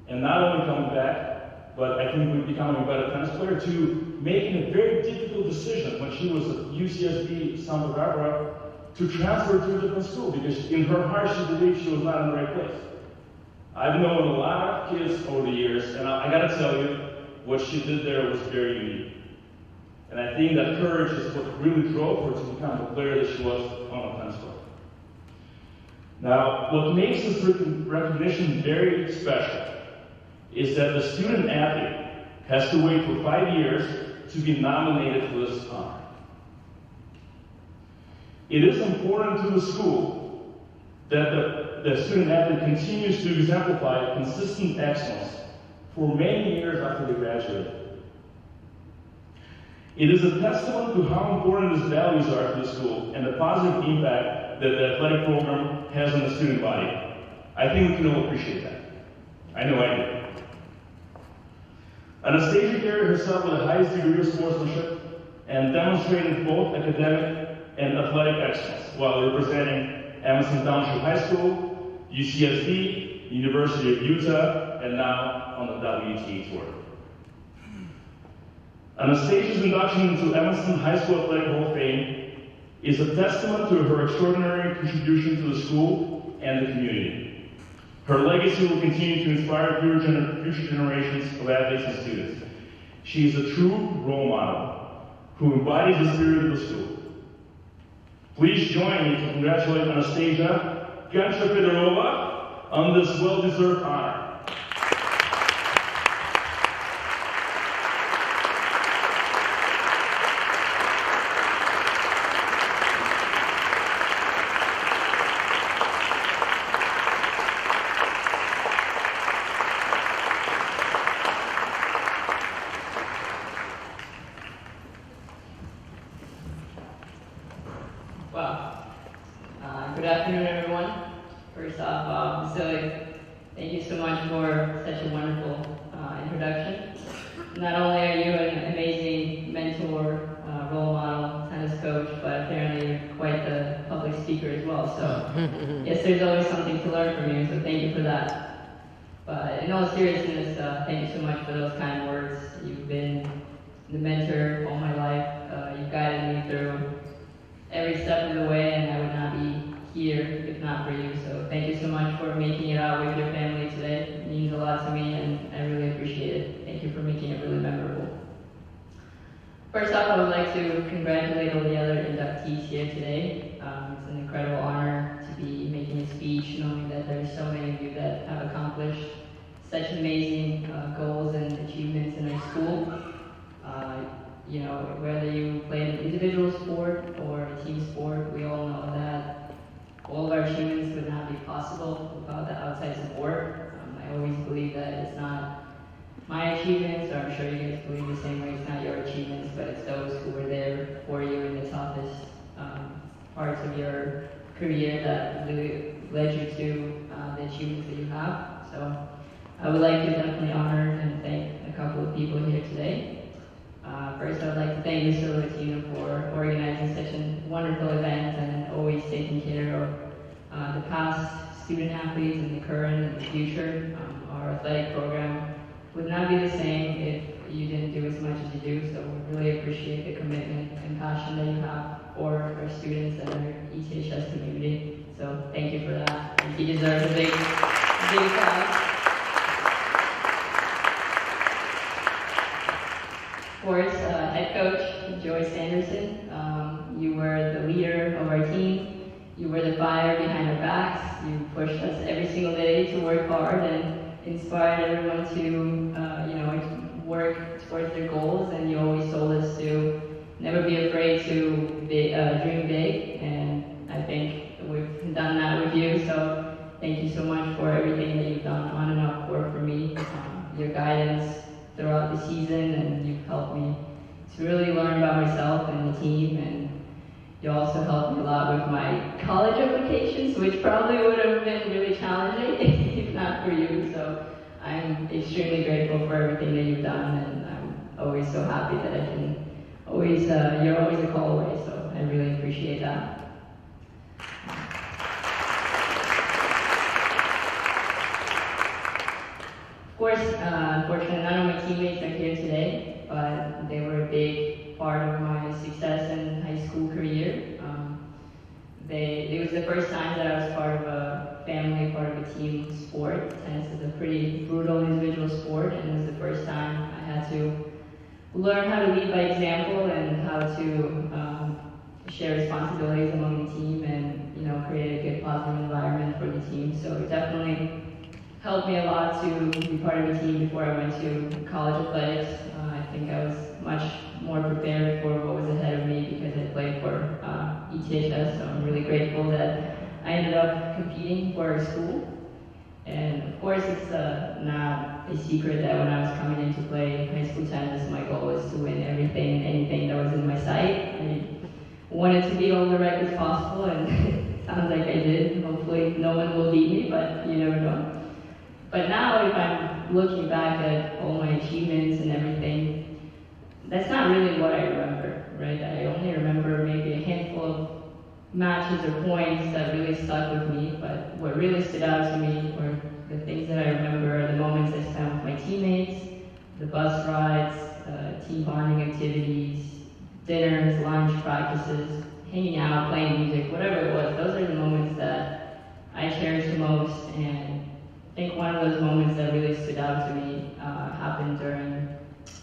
F: and not only coming back, but I think becoming a better tennis player, to making a very difficult decision when she was at UCSB Santa Barbara to transfer to a different school, because in her heart she believed she was not in the right place. I've known a lot of kids over the years, and I gotta tell you, what she did there was very unique. And I think that courage is what really drove her to become the player that she was on the tennis court. Now, what makes this recognition very special is that the student athlete has to wait for 5 years to be nominated for this honor. It is important to the school that the student athlete continues to exemplify consistent excellence for many years after they graduate. It is a testament to how important these values are to the school and the positive impact that the athletic program has on the student body. I think we can all appreciate that. I know I do. Anastasia carried herself with the highest degree of sportsmanship and demonstrated both academic and athletic excellence while representing Evanston Township High School, UCSB, University of Utah, and now on the WTA Tour. Anastasia's induction into Evanston High School Athletic Hall of Fame is a testament to her extraordinary contribution to the school and the community. Her legacy will continue to inspire future generations of athletes and students. She is a true role model who embodies the spirit of the school. Please join me to congratulate Anastasia Fedorova on this well-deserved honor.
G: Good afternoon, everyone. First off, Vasily, thank you so much for such a wonderful introduction. Not only are you an amazing mentor, role model, tennis coach, but apparently you're quite the public speaker. speaker as well, so yes, there's always something to learn from you, so thank you for that. But in all seriousness, thank you so much for those kind words. You've been the mentor all my life. You've guided me through every step of the way, and I would not be here if not for you. So thank you so much for making it out with your family today. It means a lot to me, and I really appreciate it. Thank you for making it really memorable. First off, I would like to congratulate all the other inductees here today. It's an incredible honor to be making a speech, knowing that there's so many of you that have accomplished such amazing goals and achievements in our school. You know, whether you play an individual sport or a team sport, we all know that all of our achievements would not be possible without the outside support. I always believe that it's not my achievements, or I'm sure you guys believe the same way, it's not your achievements, but it's those who were there for you in the toughest parts of your career that really led you to the achievements that you have. So I would like to definitely honor and thank a couple of people here today. First, I would like to thank Mr. Latino for organizing such a wonderful event and always taking care of the past student athletes and the current and the future. Our athletic program would not be the same if you didn't do as much as you do, so we really appreciate the commitment and passion that you have for our students and our ETHS community. So thank you for that. And he deserves a big applause. Sports head coach, Joyce Anderson. You were the leader of our team. You were the fire behind our backs. You pushed us every single day to work hard and inspired everyone to, work towards their goals. And you always told us to never be afraid to dream big. And I think we've done that with you. So thank you so much for everything that you've done on and off court for me. Your guidance throughout the season, and you've helped me to really learn about myself and the team, and you also helped me a lot with my college applications, which probably would have been really challenging if not for you. So I'm extremely grateful for everything that you've done, and I'm always so happy that I can always, you're always a call away, so I really appreciate that. Of course, unfortunately, none of my teammates are here today, but they were a big part of my success in high school career. It was the first time that I was part of a family, part of a team sport. Tennis is a pretty brutal individual sport, and it was the first time I had to learn how to lead by example and how to share responsibilities among the team and, create a good positive environment for the team. So it definitely helped me a lot to be part of a team before I went to college athletics. I think I was much more prepared for what was ahead of me because I played for ETHS, so I'm really grateful that I ended up competing for our school. And of course, it's not a secret that when I was coming in to play high school tennis, my goal was to win everything and anything that was in my sight. I wanted to beat all the records possible, and it sounds like I did. Hopefully no one will beat me, but you never know. But now, if I'm looking back at all my achievements and everything, that's not really what I remember, right? I only remember maybe a handful of matches or points that really stuck with me, but what really stood out to me were the things that I remember are the moments I spent with my teammates, the bus rides, team bonding activities, dinners, lunch, practices, hanging out, playing music, whatever it was. Those are the moments that I cherish the most, and I think one of those moments that really stood out to me happened during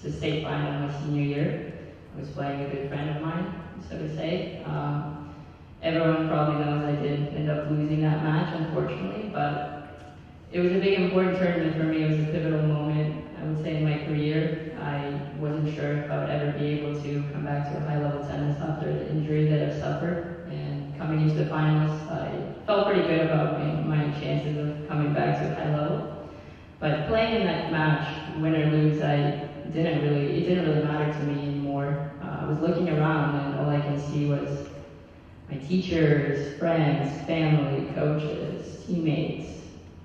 G: the state final my senior year. I was playing a good friend of mine, so to say. Everyone probably knows I did end up losing that match, unfortunately, but it was a big important tournament for me. It was a pivotal moment, I would say, in my career. I wasn't sure if I would ever be able to come back to a high-level tennis after the injury that I've suffered. And coming into the finals, I felt pretty good about my chances of coming back to a high level. But playing in that match, win or lose, it didn't really matter to me anymore. I was looking around, and all I can see was my teachers, friends, family, coaches, teammates.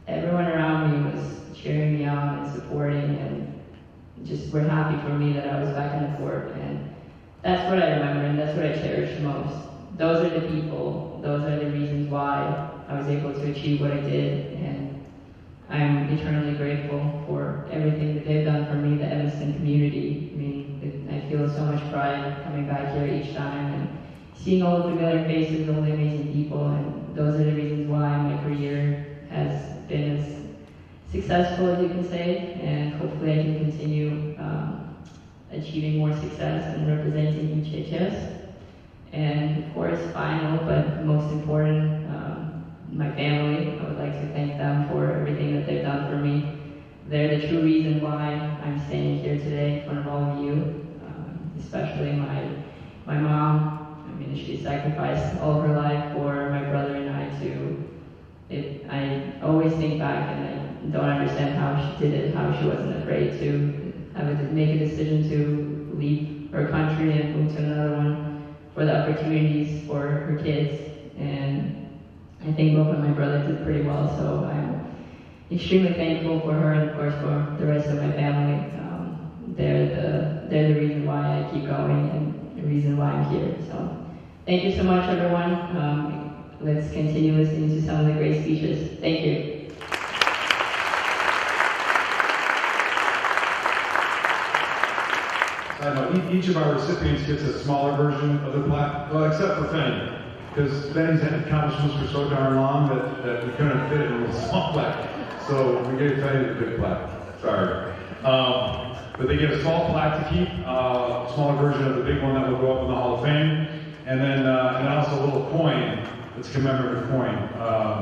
G: Everyone around me was cheering me on and supporting, and just were happy for me that I was back on the court. And that's what I remember, and that's what I cherish the most. those are the people, those are the reasons why I was able to achieve what I did, and I'm eternally grateful for everything that they've done for me, the Evanston community. I mean, I feel so much pride coming back here each time and seeing all the familiar faces, all the amazing people, and those are the reasons why my career has been as successful as you can say, and hopefully I can continue achieving more success and representing ETHS. And of course, final but most important, my family. I would like to thank them for everything that they've done for me. They're the true reason why I'm standing here today in front of all of you, especially my mom. I mean, she sacrificed all of her life for my brother and I I always think back and I don't understand how she did it, how she wasn't afraid to make a decision to leave her country and move to another one for the opportunities for her kids. And I think both of my brothers did pretty well, so I'm extremely thankful for her and of course for the rest of my family. They're the reason why I keep going and the reason why I'm here. So thank you so much, everyone. Let's continue listening to some of the great speeches. Thank you.
A: I know each of our recipients gets a smaller version of the plaque, well, except for Fenny, because Fenny's accomplishments were so darn long that we couldn't fit it in a small plaque. So we gave Fenny the big plaque. Sorry. But they get a small plaque to keep, a smaller version of the big one that will go up in the Hall of Fame, and then and also a little coin. It's a commemorative coin.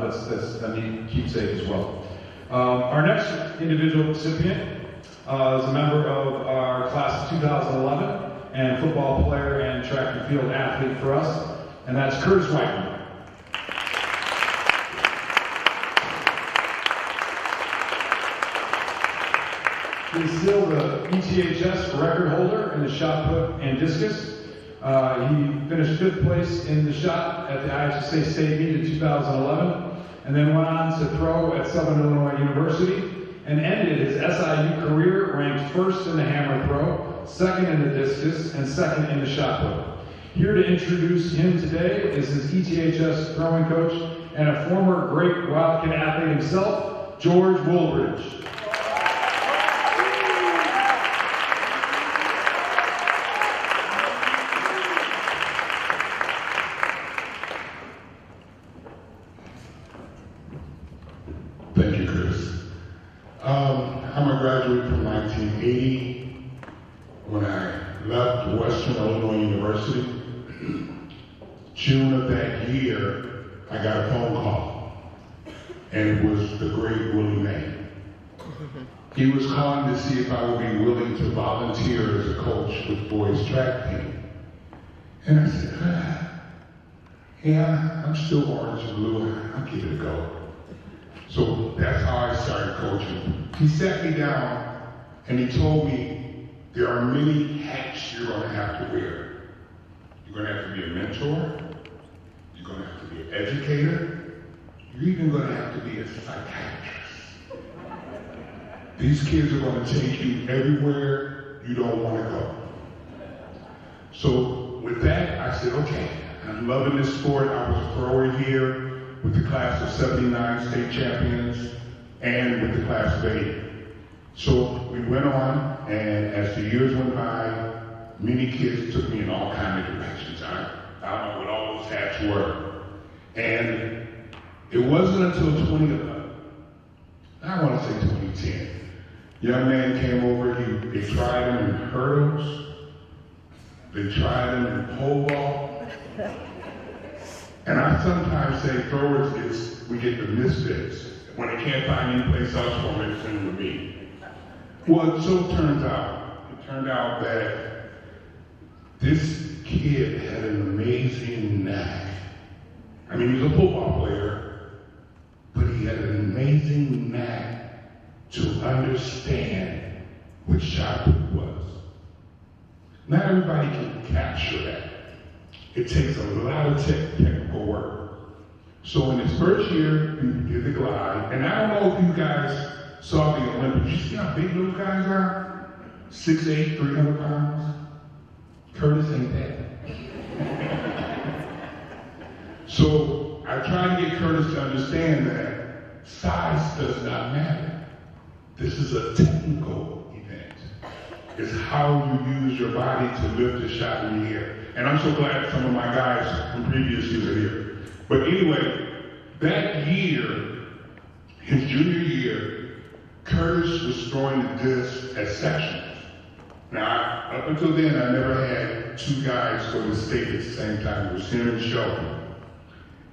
A: That's a neat keepsake as well. Our next individual recipient is a member of our class of 2011 and football player and track and field athlete for us, and that's Curtis Whiteman. He's still the ETHS record holder in the shot put and discus. He finished 5th place in the shot at the IHSA State Meet in 2011, and then went on to throw at Southern Illinois University, and ended his SIU career ranked 1st in the hammer throw, 2nd in the discus, and 2nd in the shot put. Here to introduce him today is his ETHS throwing coach and a former great Wildcat athlete himself, George Woolbridge.
H: Thank you, Chris. I'm a graduate from 1980. When I left Western Illinois University, June of that year, I got a phone call, and it was the great Willie May. He was calling to see if I would be willing to volunteer as a coach with boys track team. And I said, yeah, I'm still orange and blue, I'll give it a go. So that's how I started coaching. He sat me down and he told me there are many hats you're going to have to wear. You're going to have to be a mentor. You're going to have to be an educator. You're even going to have to be a psychiatrist. These kids are going to take you everywhere you don't want to go. So with that, I said, okay, I'm loving this sport. I was a thrower here with the class of 79 state champions and with the class of 8. So we went on, and as the years went by, many kids took me in all kinds of directions. I don't know what all those hats were. And it wasn't until 2011, I want to say 2010, young man came over, they tried him in hurdles, they tried him in pole vault. And I sometimes say throwers we get the misfits. When they can't find any place else for them, they send them to me. Well, it turned out that this kid had an amazing knack. I mean, he was a football player, but he had an amazing knack to understand what shot put was. Not everybody can capture that. It takes a lot of technical work. So in his first year, he did the glide, and I don't know if you guys saw the Olympics. You see how big those guys are? 6'8", 300 pounds. Curtis ain't that. I tried to get Curtis to understand that size does not matter. This is a technical event. It's how you use your body to lift a shot in the air. And I'm so glad some of my guys from previous years are here. But anyway, that year, his junior year, Curtis was throwing the disc at sections. Now, up until then, I never had two guys go to state at the same time. It was him and Sheldon.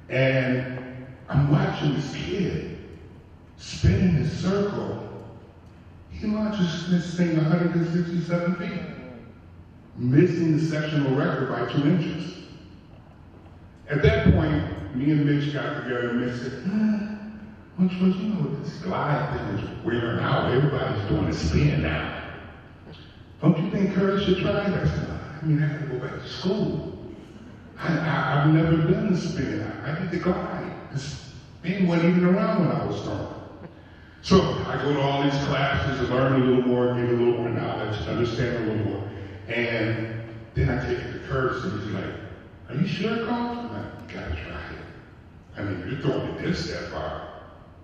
H: And I'm watching this kid spinning his circle. He launches this thing 167 feet, missing the sectional record by 2 inches. At that point, me and Mitch got together and Mitch said, Which was, this glide thing is wearing out. Everybody's doing a spin now. Don't you think Curtis should try that? I said, I have to go back to school. I've never done the spin. I need to glide. The spin wasn't even around when I was throwing. So I go to all these classes and learn a little more, get a little more knowledge, understand a little more. And then I take it to Curtis and he's like, are you sure, Coach? I'm like, you gotta try it. You're throwing the disc that far.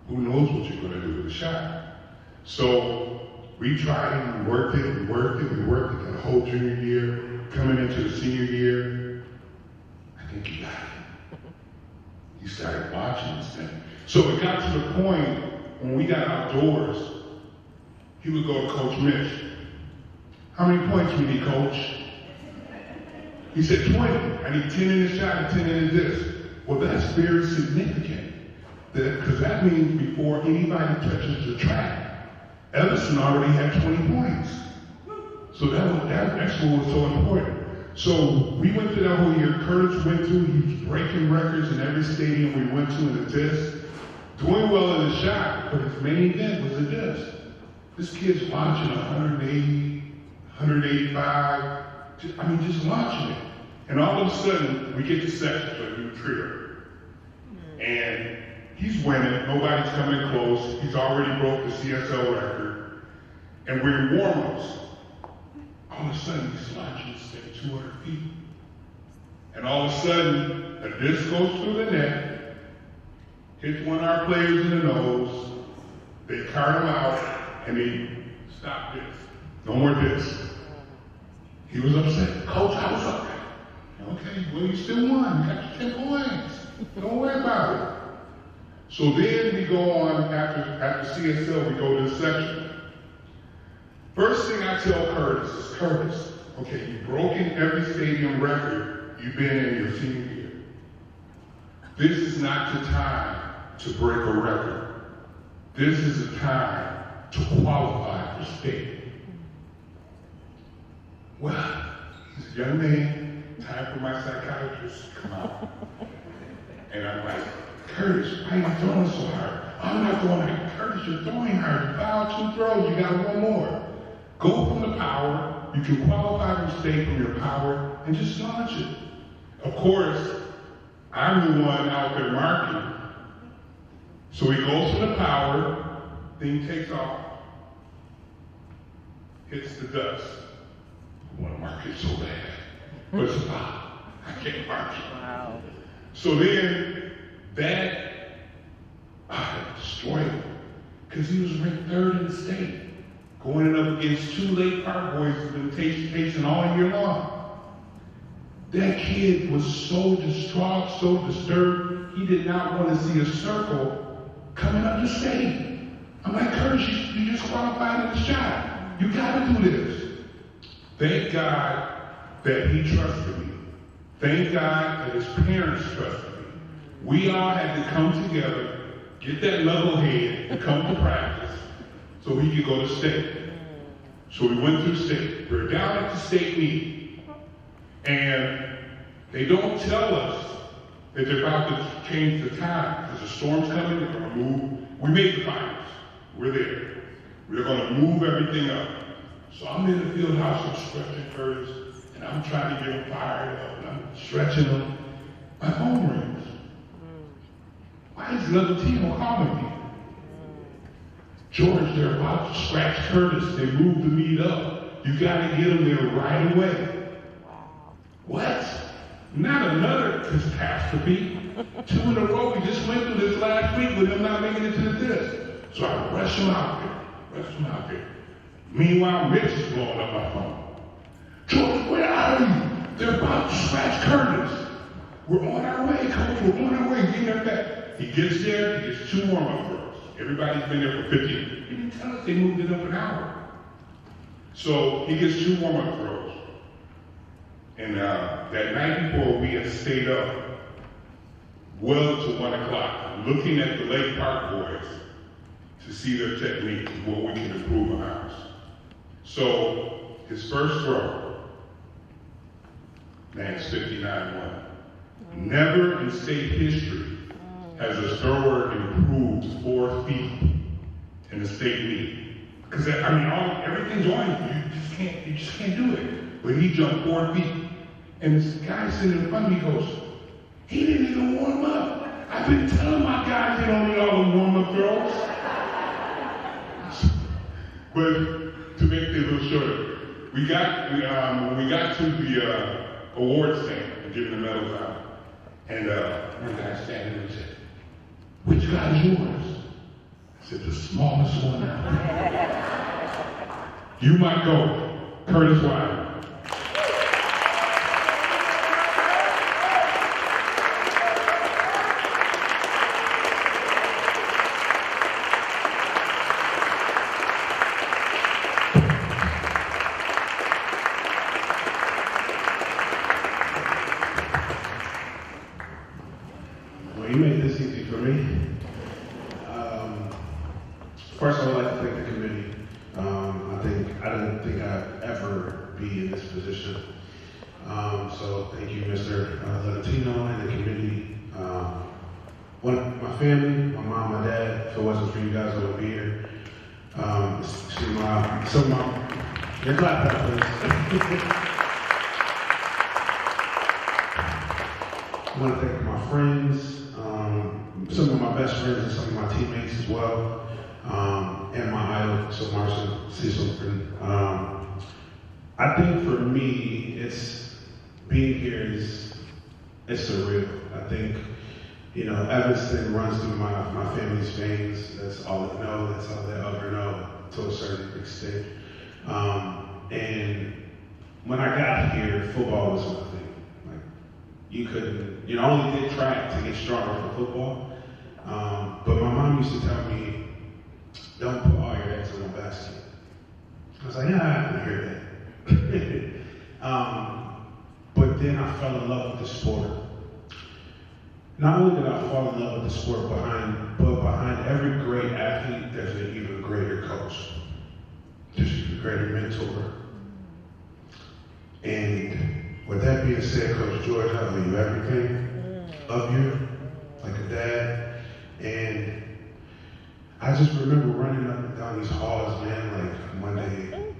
H: Who knows what you're gonna do with the shot? So we tried it, we worked it the whole junior year. Coming into the senior year, I think he got it. He started watching this thing. So it got to the point when we got outdoors, he would go to Coach Mitch. How many points we need, Coach? He said 20. I need 10 in the shot and 10 in the disc. Well, that's very significant. Because that means before anybody touches the track, Evanston already had 20 points. So that's what was so important. So we went through that whole year. Curtis went through, he was breaking records in every stadium we went to in the disc. Doing well in the shot, but his main event was the disc. This kid's launching 180, 185, just launching it. And all of a sudden, we get to sections like we trigger. And he's winning, nobody's coming close. He's already broke the CSL record. And we're in warm-ups. All of a sudden, he's launching this thing 200 feet. And all of a sudden, a disc goes through the net, hits one of our players in the nose, they cart him out, and he stopped this. No more disc. He was upset. Coach, I was up there. Okay, well, you still won. You got your 10 points. Don't worry about it. So then we go on, after CSL, we go to the section. First thing I tell Curtis is, Curtis, okay, you've broken every stadium record you've been in your senior year. This is not the time to break a record. This is the time to qualify for state. Well, he's a young man, time for my psychiatrist to come out. And I'm like, Curtis, why are you throwing so hard? I'm not throwing hard. Curtis, you're throwing hard. You fouled 2 throws, you got 1 more. Go from the power, you can qualify for state from your power, and just launch it. Of course, I'm the one out there marking. So he goes from the power, thing takes off, hits the dust. I want to mark it so bad. But it's I can't mark it. Wow. So then that destroyed him. Because he was ranked 3rd in the state. Going up against 2 Lake Park boys who've been chasing all year long. That kid was so distraught, so disturbed, he did not want to see a circle coming up the state. I'm like, Curtis, you just qualified in the shot. You got to do this. Thank God that he trusted me. Thank God that his parents trusted me. We all had to come together, get that level head, and come to practice so he could go to state. So we went through state. We're down at the state meet. And they don't tell us that they're about to change the time because the storm's coming, they're going to move. We made the finals. We're there. We're going to move everything up. So I'm in the field house, I'm stretching Curtis, and I'm trying to get him fired up, and I'm stretching him. My phone rings. Why is level team calling me? George, they're about to scratch Curtis. They moved the meet up. You got to get him there right away. What? Not another catastrophe. 2 in a row. We just went through this last week with them not making it to the disc. So I rushed them out there. Meanwhile, Mitch is blowing up my phone. George, where are you? They're about to scratch Curtis. We're on our way, coach. We're on our way. Getting them back. He gets there. He gets 2 warm-up throws. Everybody's been there for 15. He didn't tell us they moved it up an hour. So he gets 2 warm-up throws. And that night before, we had stayed up well to 1 o'clock, looking at the Lake Park boys to see their technique and what we can improve on ours. So his first throw, man, it's 59-1. Never in state history has a thrower improved 4 feet in the state meet. Because everything's on you. You just can't do it. But he jumped 4 feet. And this guy sitting in front of me goes, he didn't even warm up. I've been telling my guys they don't need all the warm-up throws. But to make it a little shorter, when we got to the award stand and giving the medals out, and one guy standing there and said, which guy is yours? I said, the smallest one out there. You might go, Curtis Wilder.
I: Well, you made this easy for me. First, I would like to thank the committee. I didn't think I'd ever be in this position. So thank you, Mr. Latino and the committee. My family, my mom, my dad. If it wasn't for you guys, I wouldn't be here. Your clap back, please. I want to thank my friends, some of my best friends and some of my teammates as well, and my idol, so Marshall Cecil. I think for me, being here is surreal. I think, Evanston runs through my family's veins. That's all they know. That's all they ever know to a certain extent. And when I got here, football was my thing. You only did track to get stronger for football. But my mom used to tell me, don't put all your eggs in one basket. I was like, yeah, I can hear that. But then I fell in love with the sport. Not only did I fall in love with the sport, but behind every great athlete, there's an even greater coach. There's a greater mentor. And with that being said, Coach George, I owe you everything. Love you, like a dad. And I just remember running up and down these halls, man, like one day,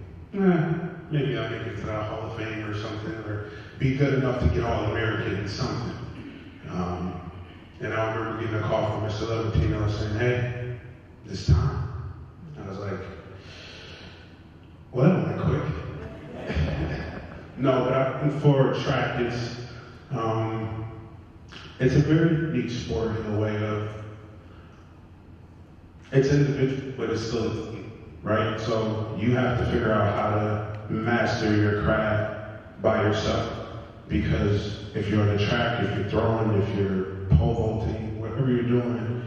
I: maybe I'll make it to that Hall of Fame or something, or be good enough to get All-American in something. And I remember getting a call from Mr. Latino saying, hey, this time. I was like, well, that went quick. No, but for track, it's a very neat sport in the way of, it's individual, but it's still a team, right? So you have to figure out how to master your craft by yourself. Because if you're on the track, if you're throwing, if you're pole vaulting, whatever you're doing,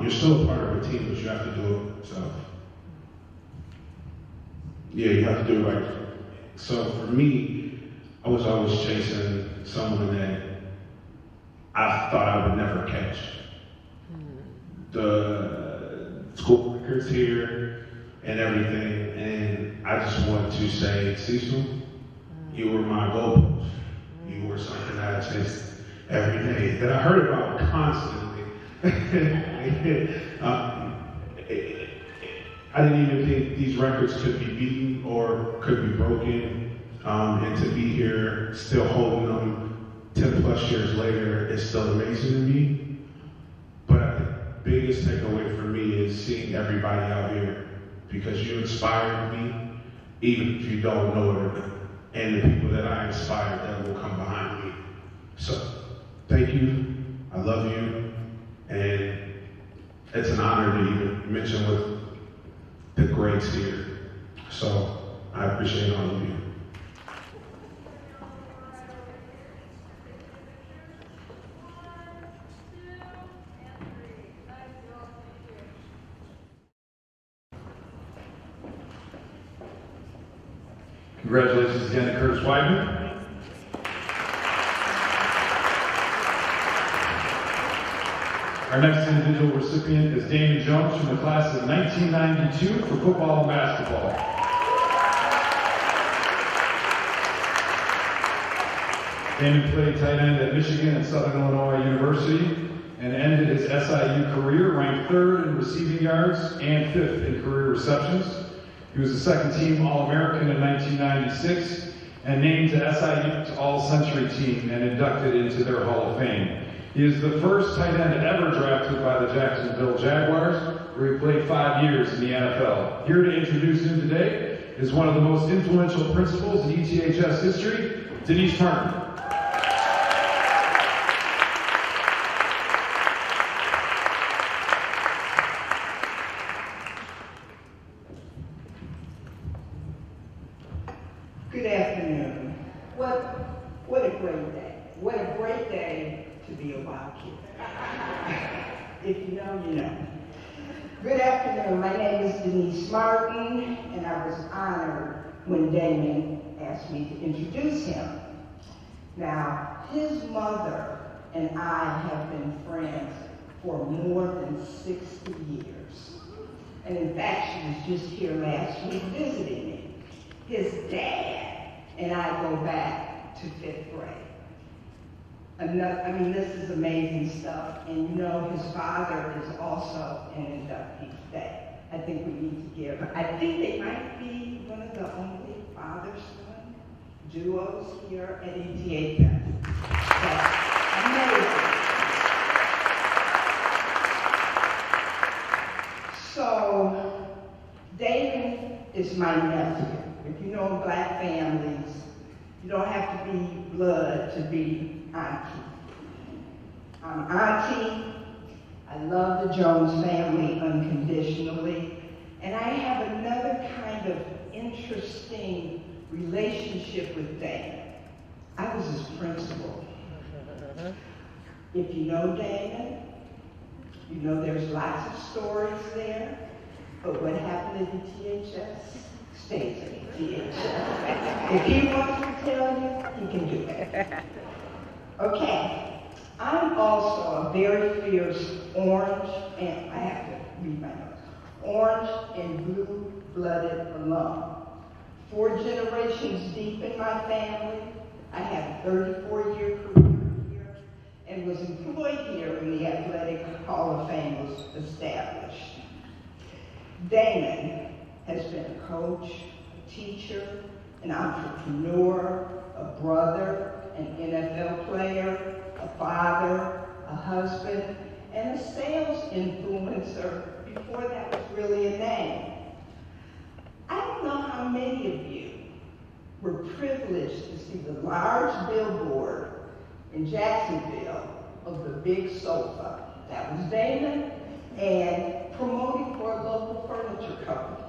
I: you're still a part of a team, but you have to do it yourself. Yeah, you have to do it right. So for me, I was always chasing someone that I thought I would never catch. The school records here and everything, and I just wanted to say, Cecil, you were my goalpost. You were something that I chased every day, that I heard about constantly. I didn't even think these records could be beaten or could be broken, and to be here still holding them 10 plus years later is still amazing to me. But the biggest takeaway for me is seeing everybody out here, because you inspired me, even if you don't know it, and the people that I inspired that will come behind me. So, thank you. love you, and it's an honor to even mention with the greats here. So I appreciate all of you.
A: Congratulations again to Curtis Weidman. Our next individual recipient is Damon Jones from the class of 1992 for football and basketball. Damon played tight end at Michigan and Southern Illinois University and ended his SIU career ranked 3rd in receiving yards and 5th in career receptions. He was the second-team All-American in 1996 and named to SIU's All-Century team and inducted into their Hall of Fame. He is the first tight end ever drafted by the Jacksonville Jaguars, where he played 5 years in the NFL. Here to introduce him today is one of the most influential principals in ETHS history, Denise Martin.
J: Good afternoon. What a great day. What a great day to be a wild kid. If you know, you know. Good afternoon. My name is Denise Martin, and I was honored when Damon asked me to introduce him. Now, his mother and I have been friends for more than 60 years. And in fact, she was just here last week visiting me. His dad and I go back to 5th grade. This is amazing stuff. And you know, his father is also an inductee today. I think we need to give. I think they might be one of the only father-son duos here at ETHS. Amazing. So, Damon is my nephew. If you know black families, you don't have to be blood to be auntie. I'm auntie. I love the Jones family unconditionally. And I have another kind of interesting relationship with Damon. I was his principal. If you know Damon, you know there's lots of stories there. But what happened at ETHS stays at ETHS. If he wants to tell you, he can do it. Okay, I'm also a very fierce orange, and I have to read my notes, orange and blue-blooded alum. 4 generations deep in my family. I have a 34-year career here and was employed here when the Athletic Hall of Fame was established. Damon has been a coach, a teacher, an entrepreneur, a brother, an NFL player, a father, a husband, and a sales influencer before that was really a name. I don't know how many of you were privileged to see the large billboard in Jacksonville of the big sofa. That was Damon, and promoting for a local furniture company.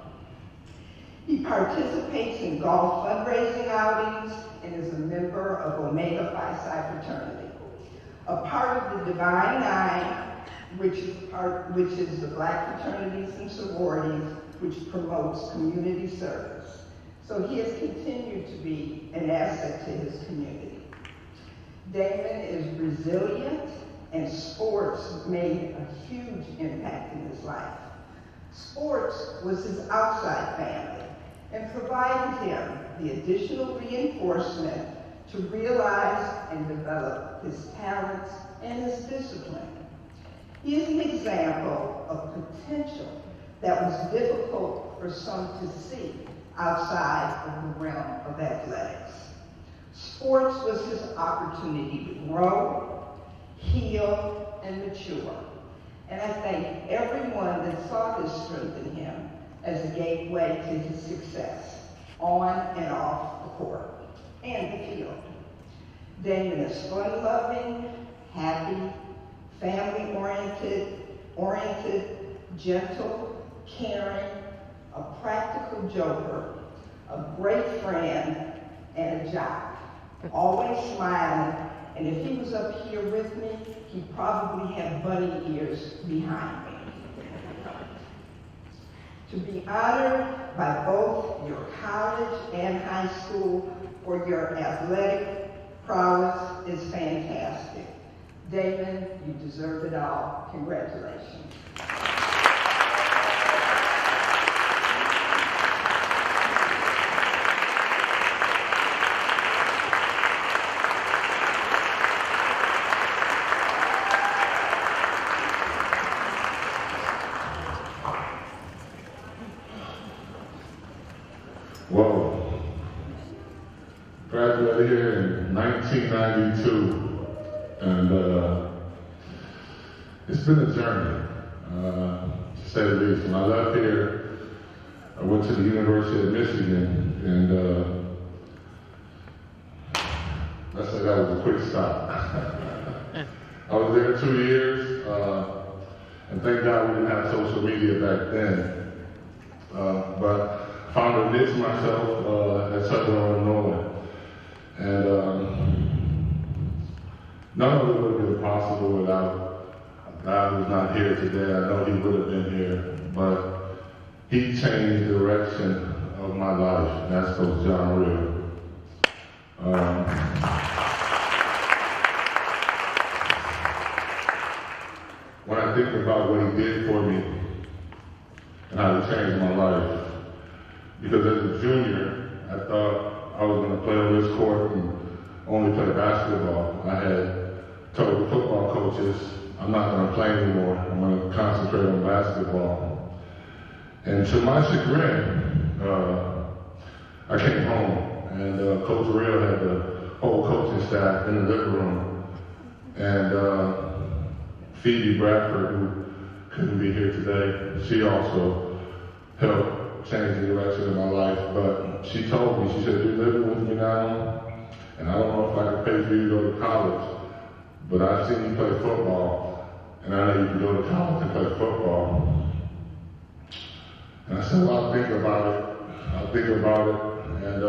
J: He participates in golf fundraising outings and is a member of Omega Phi Psi fraternity. A part of the Divine Nine, which is the black fraternities and sororities, which promotes community service. So he has continued to be an asset to his community. Damon is resilient, and sports made a huge impact in his life. Sports was his outside family and provided him the additional reinforcement to realize and develop his talents and his discipline. He is an example of potential that was difficult for some to see outside of the realm of athletics. Sports was his opportunity to grow, heal, and mature. And I thank everyone that saw this strength in him as a gateway to his success, on and off the court and the field. Damon is fun-loving, happy, family-oriented, gentle, caring, a practical joker, a great friend, and a jock. Always smiling, and if he was up here with me, he'd probably have bunny ears behind me. To be honored by both your college and high school for your athletic prowess is fantastic. Damon, you deserve it all. Congratulations.
H: Well, graduated here in 1992, and it's been a journey, to say the least. When I left here, I went to the University of Michigan, and let's say that was a quick stop. I was there 2 years, and thank God we didn't have social media back then. But found a niche myself at Southern Illinois, and none of it would have been possible without God, who's not here today. I know He would have been here, but He changed the direction of my life, and that's Coach John Real. When I think about what He did for me and how He changed my life, because as a junior, I thought I was going to play on this court and only play basketball. I had told the football coaches, I'm not going to play anymore. I'm going to concentrate on basketball. And to my chagrin, I came home, and Coach Real had the whole coaching staff in the living room. And Phoebe Bradford, who couldn't be here today, she also helped change the direction of my life, but she told me, she said, you're living with me now, and I don't know if I can pay for you to go to college, but I've seen you play football, and I know you can go to college and play football. And I said, well, I'll think about it, and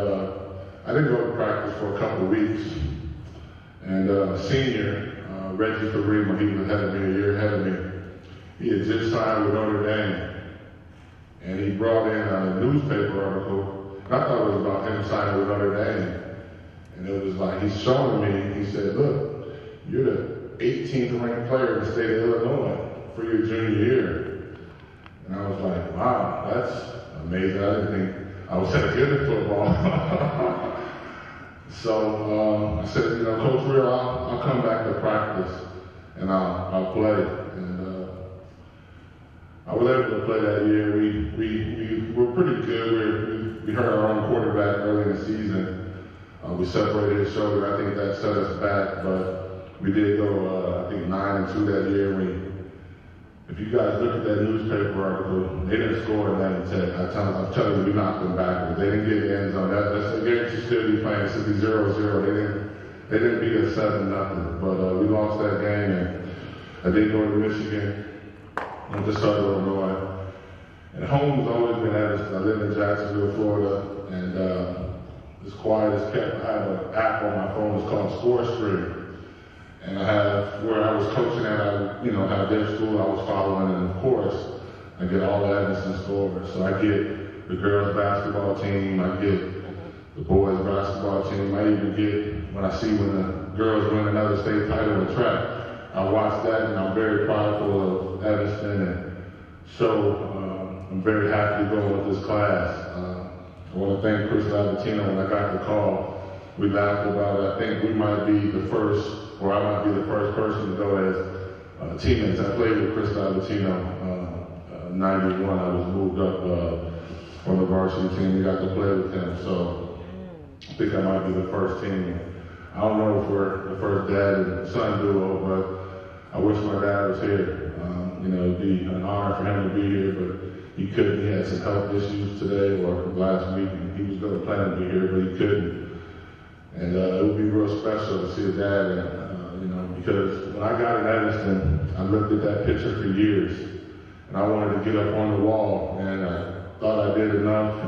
H: I didn't go to practice for a couple of weeks, and senior, Reggie Farima, he was ahead of me, a year ahead of me, he had just signed with Notre Dame. And he brought in a newspaper article, and I thought it was about him signing with Notre Dame. And it was like, he's showing me, he said, look, you're the 18th ranked player in the state of Illinois for your junior year. And I was like, wow, that's amazing. I didn't think I was that good at football. So I said, you know, Coach Real, I'll come back to practice and I'll play. And I was able to play that year. We were pretty good. We hurt our own quarterback early in the season. We separated his shoulder. I think that set us back, but we did go, I think, 9-2 that year. If you guys look at that newspaper article, they didn't score in 9-10. I'm telling you, we knocked them backwards. They didn't get the end zone. That's the game should still be playing. It should be 0-0. They didn't beat us 7-0. But we lost that game, and I did go to Michigan. I just started Illinois. And home has always been Evanston. I live in Jacksonville, Florida, and as quiet as kept. I have an app on my phone. It's called ScoreStream. And I have, where I was coaching at, I have their school I was following, and of course, I get all the Evanston scores. So I get the girls' basketball team, I get the boys' basketball team, I even get, when I see when the girls win another state title in track, I watch that, and I'm very prideful of Evanston, and so I'm very happy to go with this class. I want to thank Chris Lavatino. When I got the call, we laughed about it. I think we might be the first, or I might be the first person to go as teammates. I played with Chris Lavatino, 91. I was moved up on the varsity team. We got to play with him, so I think I might be the first team. I don't know if we're the first dad and son duo, but I wish my dad was here. It'd be an honor for him to be here, but he couldn't. He had some health issues today or last week, and he was going to plan to be here, but he couldn't. And it would be real special to see his dad and because when I got in Evanston, I looked at that picture for years, and I wanted to get up on the wall, and I thought I did enough,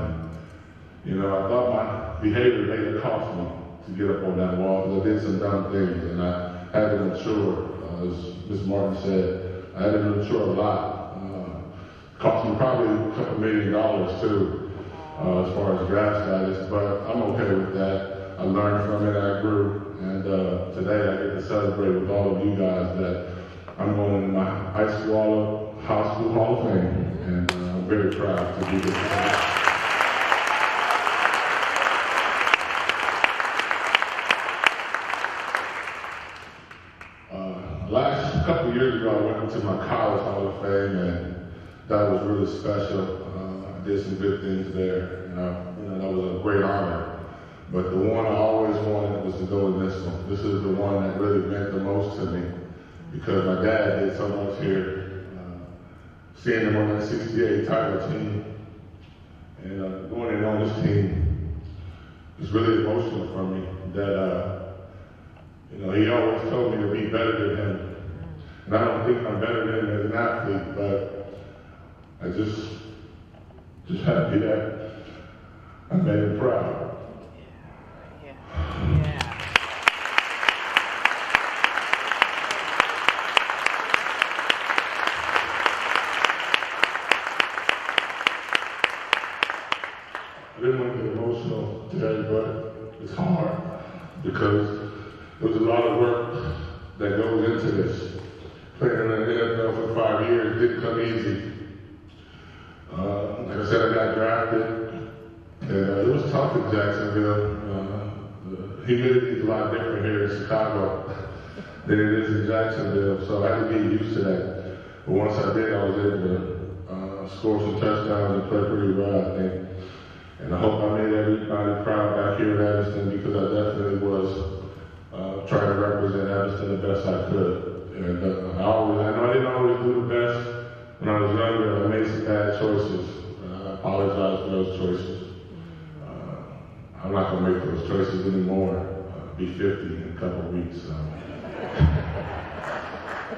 H: and I thought my behavior made it cost me to get up on that wall, because I did some dumb things, and I had to mature, as Ms. Martin said, I had to mature a lot. Cost me probably a couple $1 million too, as far as draft status, but I'm okay with that. I learned from it, I grew, and today I get to celebrate with all of you guys that I'm going in my high school Hall of Fame, and I'm very proud to be here. Last couple of years ago, I went to my college Hall of Fame, and that was really special. I did some good things there, and that was a great honor. But the one I always wanted was to go in this one. This is the one that really meant the most to me, because my dad did so much here. Seeing him on that 68 title team, and going in on this team is really emotional for me. That he always told me to be better than him. And I don't think I'm better than him as an athlete, but I just happy that I made him proud. I didn't want to get emotional today, but it's hard because there's a lot of work that goes into this. Playing in the NFL for 5 years didn't come easy. Like I said, I got drafted, and it was tough in Jacksonville. The humidity is a lot different here in Chicago than it is in Jacksonville, so I had to get used to that. But once I did, I was able to score some touchdowns and play pretty well, I think. And I hope I made everybody proud back here in Evanston, because I definitely was trying to represent Evanston the best I could. And I know I didn't always do the best when I was younger. I made some bad choices. I apologize for those choices. I'm not going to make those choices anymore. I'll be 50 in a couple of weeks. So.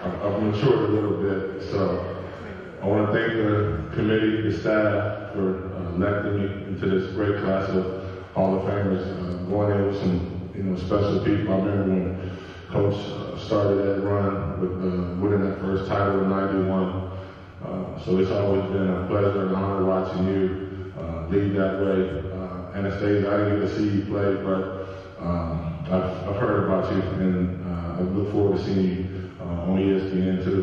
H: I've matured a little bit. So I want to thank the committee, the staff, for electing me into this great class of Hall of Famers. Going in with some special people. I remember when Coach started that run with winning that first title in '91. So it's always been a pleasure and honor watching you lead that way. Anastasia, I didn't get to see you play, but I've heard about you, and I look forward to seeing you on ESPN too.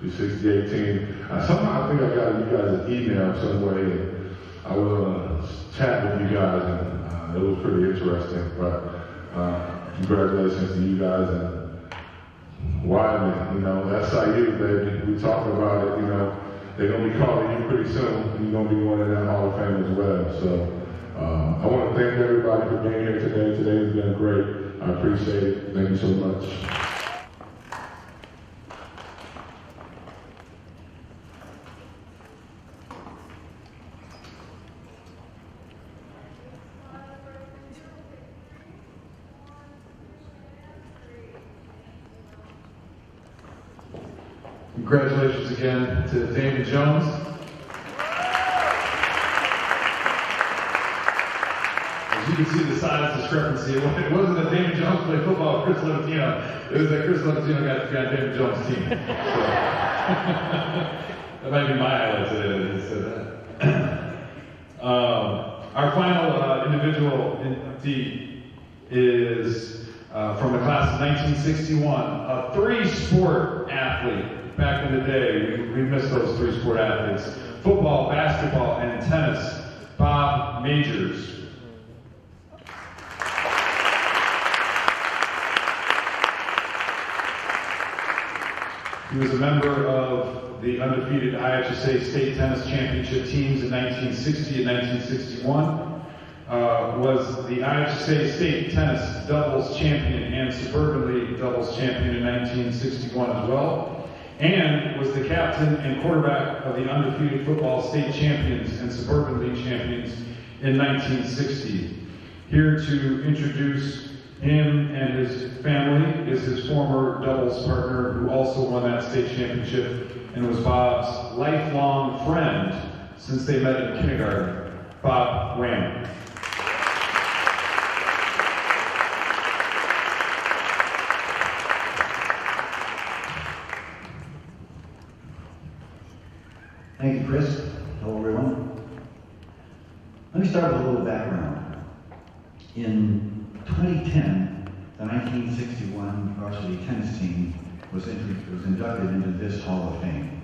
H: Your 68 team. Somehow I think I got you guys an email some way, and I was on a chat with you guys, and it was pretty interesting. But congratulations to you guys, and Wyman, that's SIU, baby. We talking about it, they're going to be calling you pretty soon. You're going to be going in that Hall of Fame as well. So I want to thank everybody for being here today. Today has been great. I appreciate it. Thank you so much.
A: Congratulations again to Damon Jones. As you can see the size discrepancy, it wasn't that Damon Jones played football with Chris Levatino, it was that Chris Levatino got Damon Jones' team. So, that might be my highlight today that he said that. Our final individual indeed is from the class of 1961, a three-sport athlete. Back in the day, we missed those three-sport athletes. Football, basketball, and tennis. Bob Majors. He was a member of the undefeated IHSA State Tennis Championship teams in 1960 and 1961. Was the IHSA State Tennis Doubles Champion and Suburban League Doubles Champion in 1961 as well. And was the captain and quarterback of the undefeated football state champions and Suburban League champions in 1960. Here to introduce Him and his family is his former doubles partner who also won that state championship and was Bob's lifelong friend since they met in kindergarten. Bob Wham.
K: Thank you, Chris. Hello, everyone. Let me start with a little background. In 2010, the 1961 varsity tennis team was inducted into this Hall of Fame.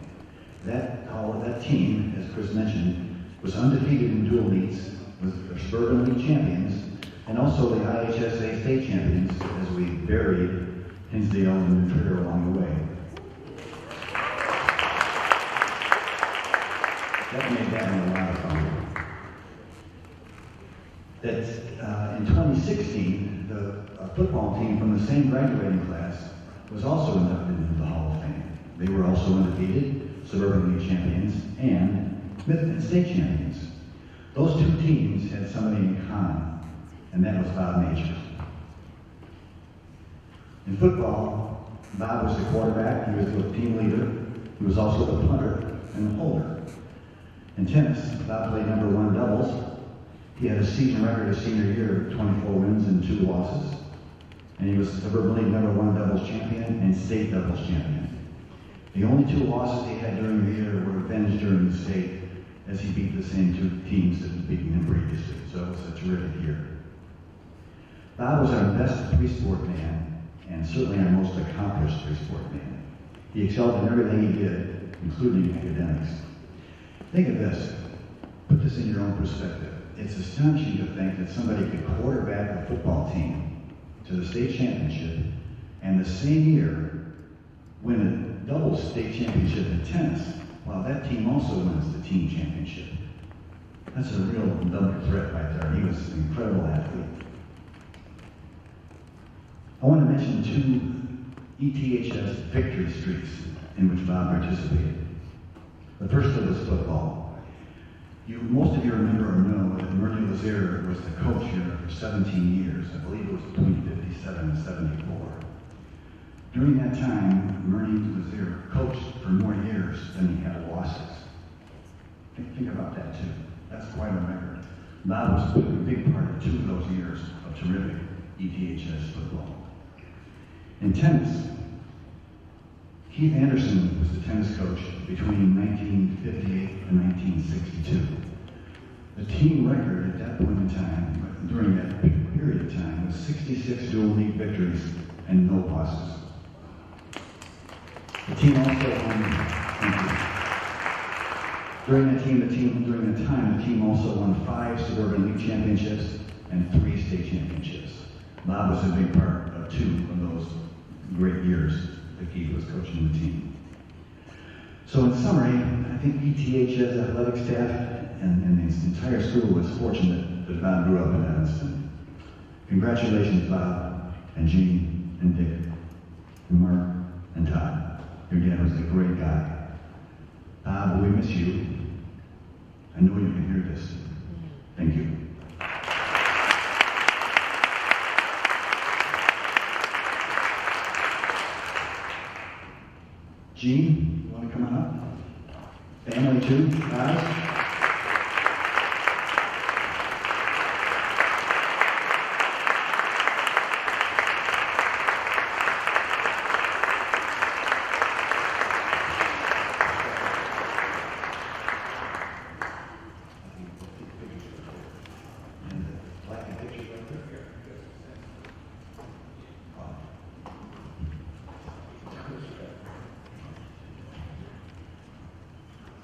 K: That team, as Chris mentioned, was undefeated in dual meets, was suburban league champions, and also the IHSA state champions as we buried Hinsdale and New Trier along the way. That made that one a lot of fun. In 2016, the football team from the same graduating class was also inducted into the Hall of Fame. They were also undefeated, suburban league champions, and state champions. Those two teams had somebody in common, and that was Bob Major. In football, Bob was the quarterback, he was the team leader, he was also the punter and the holder. In tennis, Bob played number one doubles. He had a season record his senior year of 24 wins and 2 losses. And he was suburban league number one doubles champion and state doubles champion. The only 2 losses he had during the year were avenged during the state as he beat the same 2 teams that had beaten him previously. So it was a terrific year. Bob was our best 3-sport man and certainly our most accomplished 3-sport man. He excelled in everything he did, including academics. Think of this, put this in your own perspective. It's astonishing to think that somebody could quarterback a football team to the state championship and the same year win a doubles state championship in tennis, while that team also wins the team championship. That's a real double threat right there. He was an incredible athlete. I want to mention 2 ETHS victory streaks in which Bob participated. The first of was football. Most of you remember or know that Murray Lazier was the coach here for 17 years. I believe it was between 57 and 74. During that time, Murray Lazier coached for more years than he had losses. Think about that too. That's quite a record. Bob was a big part of 2 of those years of terrific ETHS football. In tennis, Keith Anderson was the tennis coach between 1958 and 1962. The team record at that point in time, during that period of time, was 66 dual league victories and no losses. The team also won. During that time, the team also won 5 suburban league championships and 3 state championships. Bob was a big part of 2 of those great years that Keith was coaching the team. So in summary, I think ETH's athletic staff and the entire school was fortunate that Bob grew up in Evanston. Congratulations, Bob, and Jean, and Dick, and Mark, and Todd. Your dad was a great guy. Bob, we miss you. I know you can hear this. Thank you. Jean, you want to come on up? Family too, guys?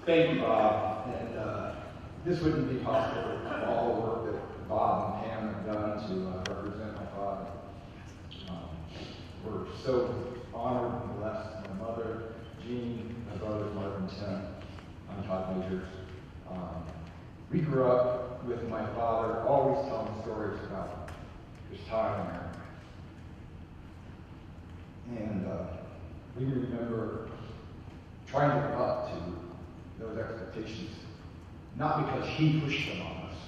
L: Thank you, Bob. And this wouldn't be possible without all the work that Bob and Pam have done to represent my father. We're so honored and blessed. My mother, Jean, my brothers, Mark and Tim. I'm Todd Majors. We grew up with my father always telling stories about his time there. And we remember trying to live up to those expectations, not because he pushed them on us,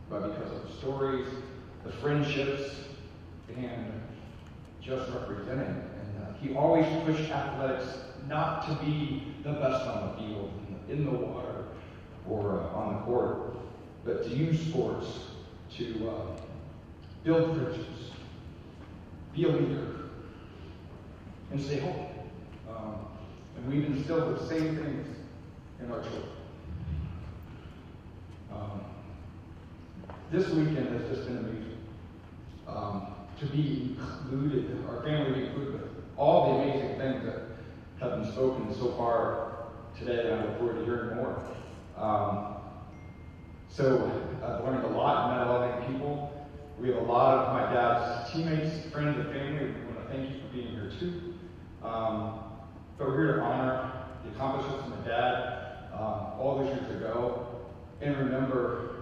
L: but because of the stories the friendships, and just representing. And he always pushed athletics not to be the best on the field, in the water, or on the court, but to use sports to build friendships, be a leader, and stay home. And we've instilled the same things in our children. This weekend has just been amazing. To be included, our family be included with all the amazing things that have been spoken so far today, and I look forward to hearing more. So I've learned a lot, met a lot of people. We have a lot of my dad's teammates, friends, and family. We want to thank you for being here too. But we're here to honor the accomplishments of my dad all those years ago, and remember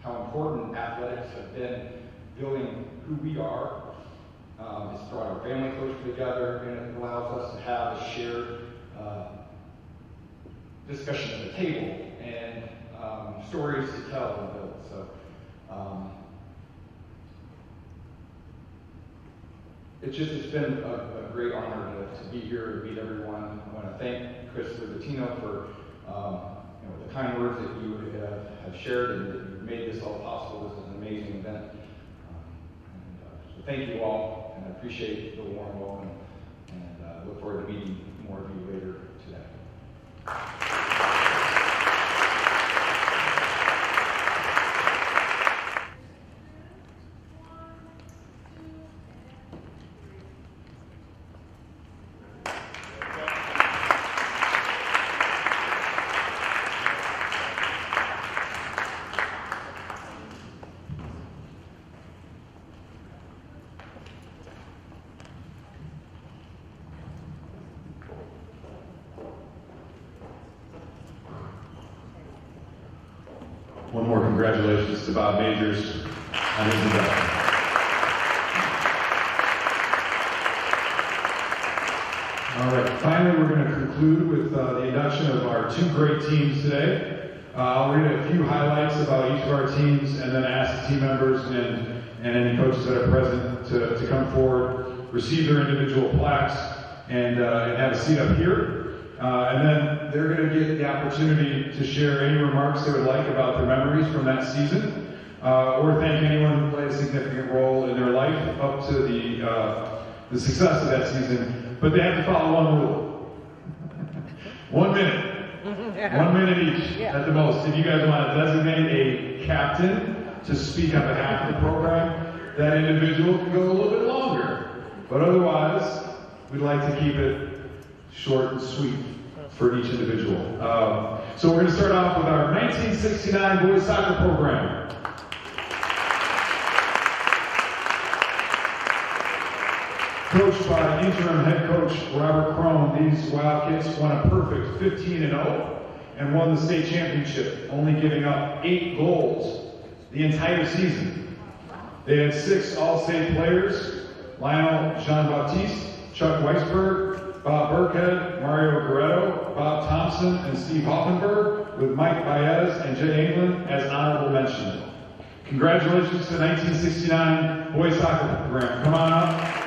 L: how important athletics have been building who we are. It's brought our family closer together, and it allows us to have a shared discussion at the table and stories to tell and build. So it's been a great honor to be here and meet everyone. I want to thank Chris Livatino for the kind words that you have shared and that you've made this all possible. This is an amazing event. So thank you all, and I appreciate the warm welcome, and look forward to meeting more of you later today.
A: One more congratulations to Bob Majors on his induction. All right, finally we're going to conclude with the induction of our two great teams today. I'll read a few highlights about each of our teams and then ask the team members and any coaches that are present to come forward, receive their individual plaques, and have a seat up here. And then they're going to get the opportunity to share any remarks they would like about their memories from that season, or thank anyone who played a significant role in their life up to the success of that season. But they have to follow one rule. 1 minute. 1 minute each at the most. If you guys want to designate a captain to speak on behalf of the program, that individual can go a little bit longer. But otherwise, we'd like to keep it short and sweet for each individual. So we're going to start off with our 1969 boys soccer program. Coached by interim head coach Robert Crone, these Wildcats won a perfect 15-0 and won the state championship, only giving up 8 goals the entire season. They had 6 all-state players: Lionel Jean-Baptiste, Chuck Weisberg, Bob Burkhead, Mario Guerrero, Bob Thompson, and Steve Hoffenberg, with Mike Baez and Jay England as honorable mention. Congratulations to the 1969 boys soccer program. Come on up.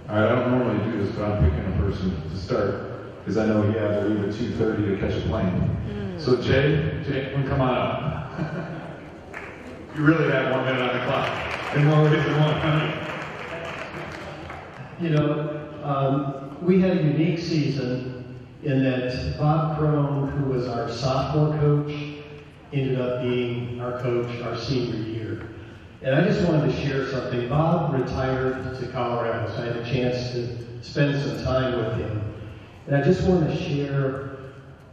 A: All right, I don't normally do this, but I'm picking a person to start because I know he had to leave at 2:30 to catch a plane. So Jay, come on up. You really have 1 minute on the clock. And more ways than one, honey.
M: You know, we had a unique season in that Bob Crone, who was our sophomore coach, ended up being our coach our senior year. And I just wanted to share something. Bob retired to Colorado, so I had a chance to spend some time with him. And I just want to share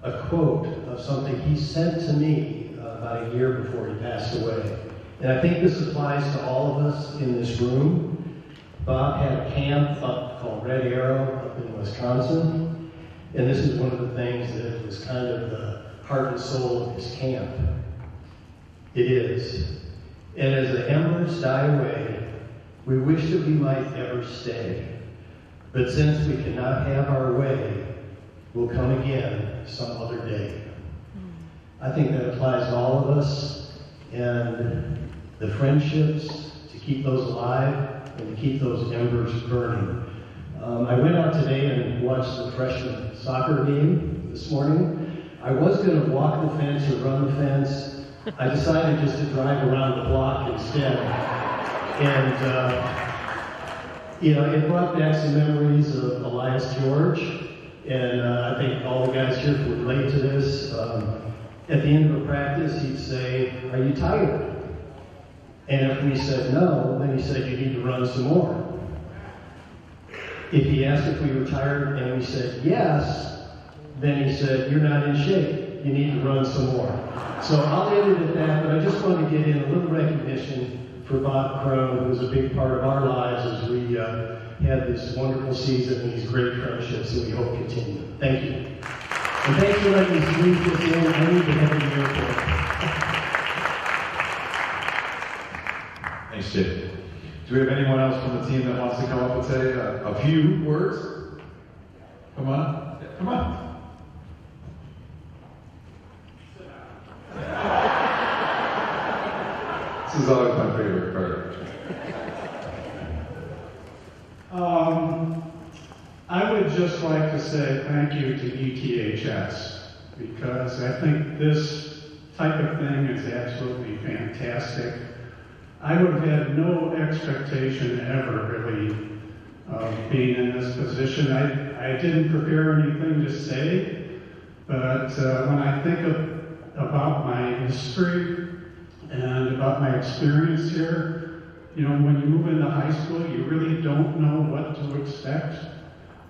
M: a quote of something he said to me about a year before he passed away. And I think this applies to all of us in this room. Bob had a camp up called Red Arrow up in Wisconsin. And this is one of the things that was kind of the heart and soul of his camp. It is. And as the embers die away, we wish that we might ever stay. But since we cannot have our way, we'll come again some other day. I think that applies to all of us, and the friendships, to keep those alive and to keep those embers burning. I went out today and watched the freshman soccer game this morning. I was going to walk the fence or run the fence. I decided just to drive around the block instead. And, you know, it brought back some memories of Elias George. And I think all the guys here can relate to this. At the end of a practice, he'd say, "Are you tired?" And if we said no, then he said, "You need to run some more." If he asked if we were tired and we said yes, then he said, "You're not in shape. You need to run some more." So I'll end it at that, but I just want to get in a little recognition for Bob Crone, who was a big part of our lives as we had this wonderful season and these great friendships that we hope continue. Thank you. And thanks for letting me squeeze this in. I need to head to the airport.
A: Thanks, Jake. Do we have anyone else from the team that wants to come up and say a few words? Come on. Yeah, come on. This is always my favorite part.
N: I would just like to say thank you to ETHS, because I think this type of thing is absolutely fantastic. I would have had no expectation ever really of being in this position. I didn't prepare anything to say, but when I think about my history and about my experience here, you know, when you move into high school, you really don't know what to expect.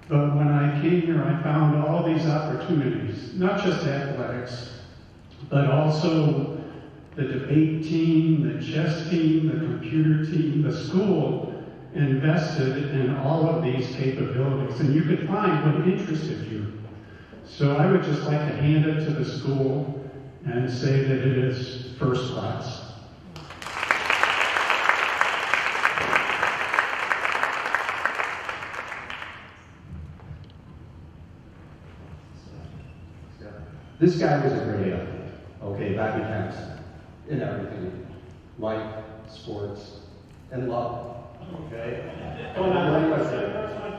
N: But when I came here, I found all these opportunities, not just athletics, but also the debate team, the chess team, the computer team. The school invested in all of these capabilities, and you could find what interested you. So I would just like to hand it to the school and say that it is first class.
M: This guy was a great athlete, okay, back in Evanston, in everything, life, sports, and love, okay?
N: Hold on, my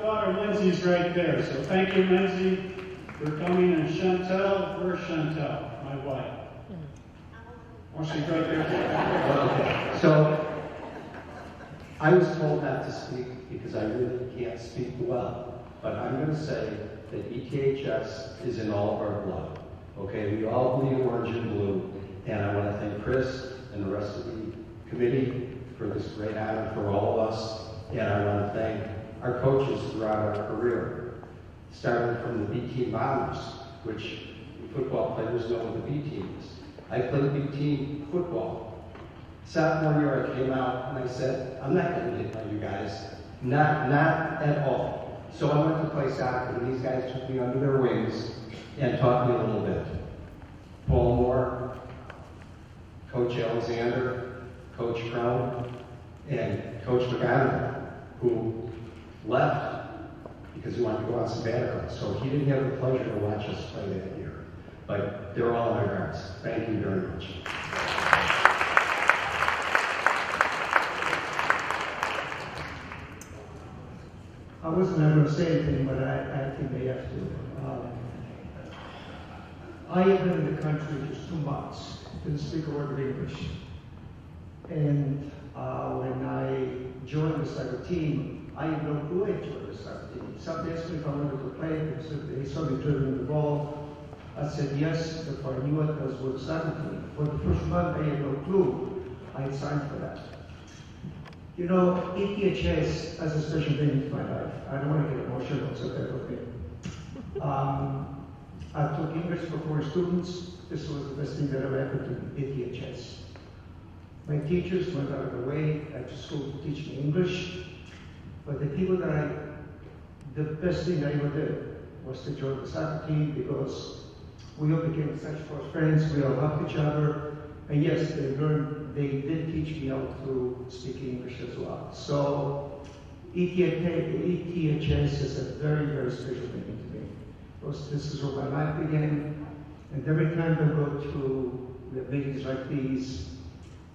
N: daughter Lindsay's right there, so thank you, Lindsay, for coming, and Chantel, where's Chantel, my wife? Oh, she's right there.
O: Okay, so I was told not to speak because I really can't speak well, but I'm going to say that ETHS is in all of our blood. Okay, we all bleed orange and blue, and I want to thank Chris and the rest of the committee for this great honor for all of us, and I want to thank our coaches throughout our career, starting from the B team bombers, which football players know what the B team is. I played B team football. Sophomore year, I came out and I said, I'm not going to get by you guys, not at all. So I went to play soccer, and these guys took me under their wings and taught me a little bit. Paul Moore, Coach Alexander, Coach Crown, and Coach McGonigal, who left because he wanted to go on sabbatical. So he didn't have the pleasure to watch us play that year. But they're all in our hearts. Thank you very much.
P: I wasn't going to say anything, but I think they have to. I have been in the country just 2 months, didn't speak a word of English. And when I joined the soccer team, I had no clue I joined the soccer team. Somebody asked me if I wanted to play. They saw me dribbling the ball. I said yes, before I knew it, I was with the soccer team. For the first month, I had no clue I had signed for that. You know, ETHS has a special meaning to my life. I don't want to get emotional, so that's okay. I took English for foreign students. This was the best thing that ever happened to ETHS. My teachers went out of their way after school to teach me English, but the best thing I ever did was to join the soccer team because we all became such close friends, we all loved each other, and yes, they did teach me how to speak English as well. So ETHS is a very, very special meaning to me. Because this is where my life began, and every time I go to the meetings like these,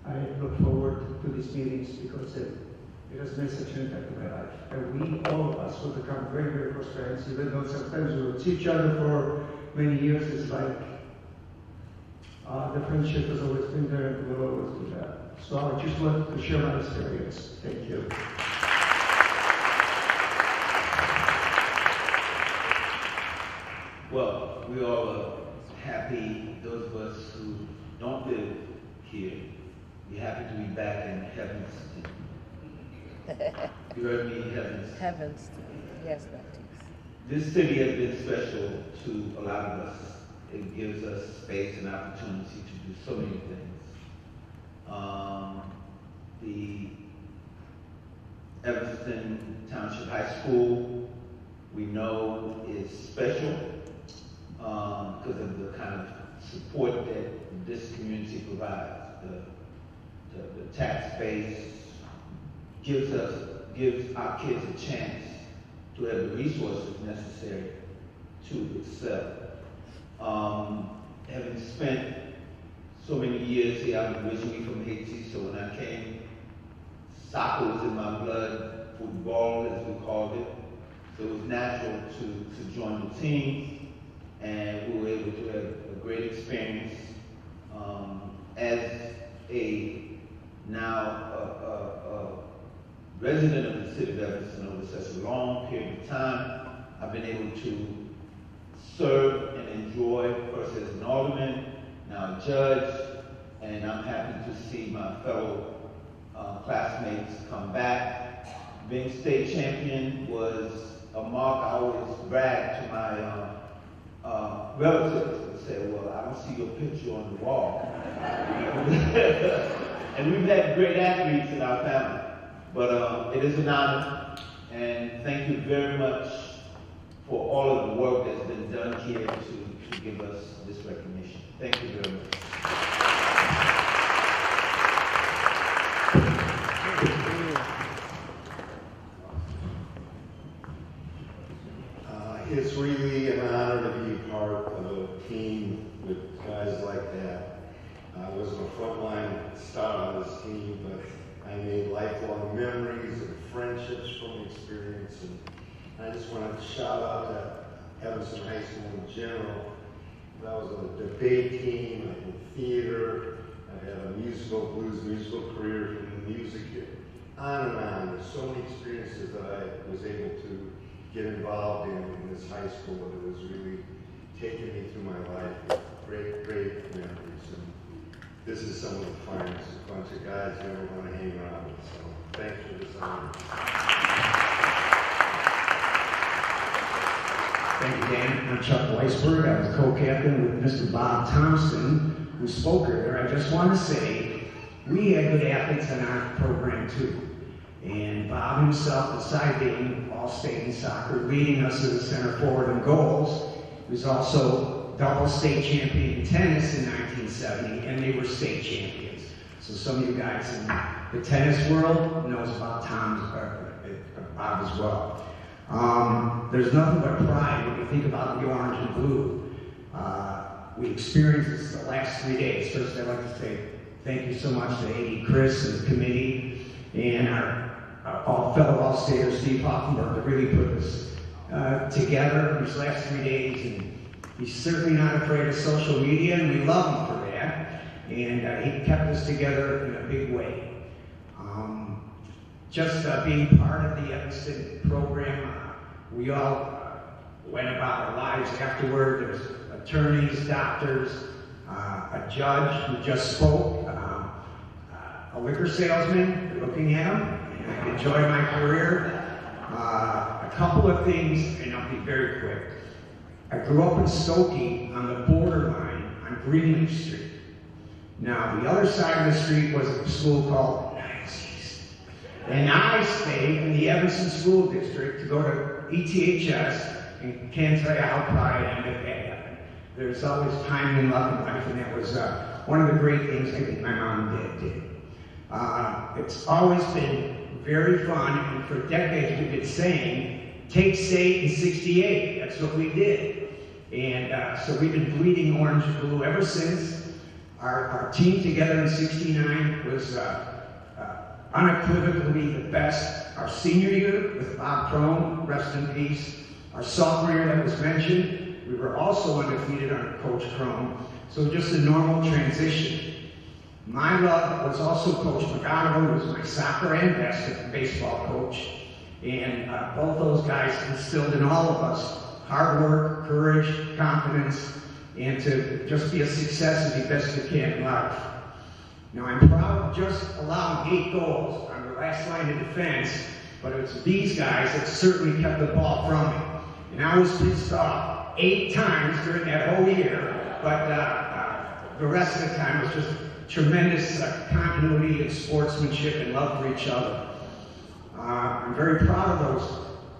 P: I look forward to these meetings because it has made such an impact in my life. And we, all of us, will become very, very close friends, even though sometimes we will see each other for many years. It's like the friendship has always been there and will always be there. So I just want to share my experience. Thank you.
Q: Well, we all are happy, those of us who don't live here, we're happy to be back in Evanston. You heard me, Evanston.
R: Evanston, yes, Baptiste.
Q: This city has been special to a lot of us. It gives us space and opportunity to do so many things. The Evanston Township High School, we know is special because of the kind of support that this community provides. The tax base gives our kids a chance to have the resources necessary to excel. Having spent so many years here, I'm originally from Haiti, so when I came, soccer was in my blood, football as we called it. So it was natural to join the team, and we were able to have a great experience. As a resident of the city of Evanston over such a long period of time, I've been able to serve and enjoy, first as an alderman, now a judge, and I'm happy to see my fellow classmates come back. Being state champion was a mark. I always brag to my relatives and say, well, I don't see your picture on the wall. And we've had great athletes in our family, but it is an honor, and thank you very much for all of the work that's been done here to give us this recognition. Thank you very much.
S: It's really an honor to be a part of a team with guys like that. I wasn't a frontline star on this team, but I made lifelong memories and friendships from the experience. And I just wanted to shout out to Evanston High School in general. I was on the debate team, I did theater, I had a blues musical career from the music, on and on. There's so many experiences that I was able to get involved in this high school, and it was really taking me through my life. Great, great memories. And this is some of the finest, a bunch of guys you ever want to hang around with. So thanks for this honor.
T: Thank you, Dan. I'm Chuck Weisberg. I was co-captain with Mr. Bob Thompson, who spoke earlier. I just want to say, we had good athletes in our program too. And Bob himself, besides being all-state in soccer, leading us as a center forward in goals, was also double state champion in tennis in 1970, and they were state champions. So some of you guys in the tennis world knows about Bob as well. There's nothing but pride when you think about the orange and blue. We experienced this the last 3 days. First, I'd like to say thank you so much to AD Chris and the committee and our fellow all-stater Steve Hoffenberg that really put this together these last 3 days. And he's certainly not afraid of social media, and we love him for that. and he kept us together in a big way. Just being part of the Evanston program, we all went about our lives afterward. There was attorneys, doctors, a judge who just spoke, a liquor salesman, looking at him, and I enjoyed my career. A couple of things, and I'll be very quick. I grew up in Skokie on the borderline on Greenleaf Street. Now, the other side of the street was a school called and I stayed in the Evanston School District to go to ETHS, and can't tell you how proud I am that that happened. There's always time and love in life, and that was one of the great things I think my mom and dad did. It's always been very fun, and for decades we've been saying, take state in 68. That's what we did. And so we've been bleeding orange and blue ever since. Our team together in 69 was unequivocally the best. Our senior year with Bob Crone, rest in peace. Our sophomore year that was mentioned, we were also undefeated under Coach Crone. So just a normal transition. My love was also Coach McGonigal, who was my soccer and baseball coach. And both those guys instilled in all of us hard work, courage, confidence, and to just be a success as best you can in life. Now, I'm proud of just allowing 8 goals on the last line of defense, but it's these guys that certainly kept the ball from me. And I was pissed off 8 times during that whole year, but the rest of the time was just tremendous continuity and sportsmanship and love for each other. I'm very proud of those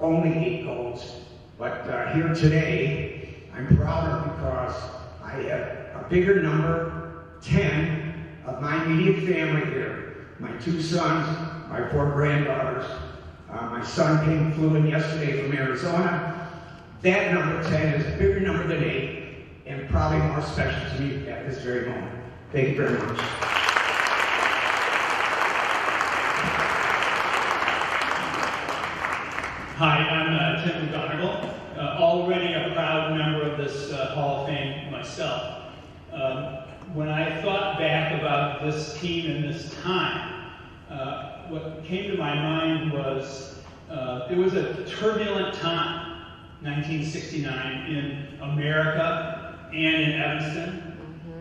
T: only 8 goals, but here today, I'm prouder because I have a bigger number, 10, of my immediate family here. My 2 sons, my 4 granddaughters. My son flew in yesterday from Arizona. That number 10 is a bigger number than 8 and probably more special to me at this very moment. Thank you very much.
S: Hi, I'm Tim McGonigal, already a proud member of this Hall of Fame myself. When I thought back about this team and this time, what came to my mind was it was a turbulent time, 1969, in America and in Evanston,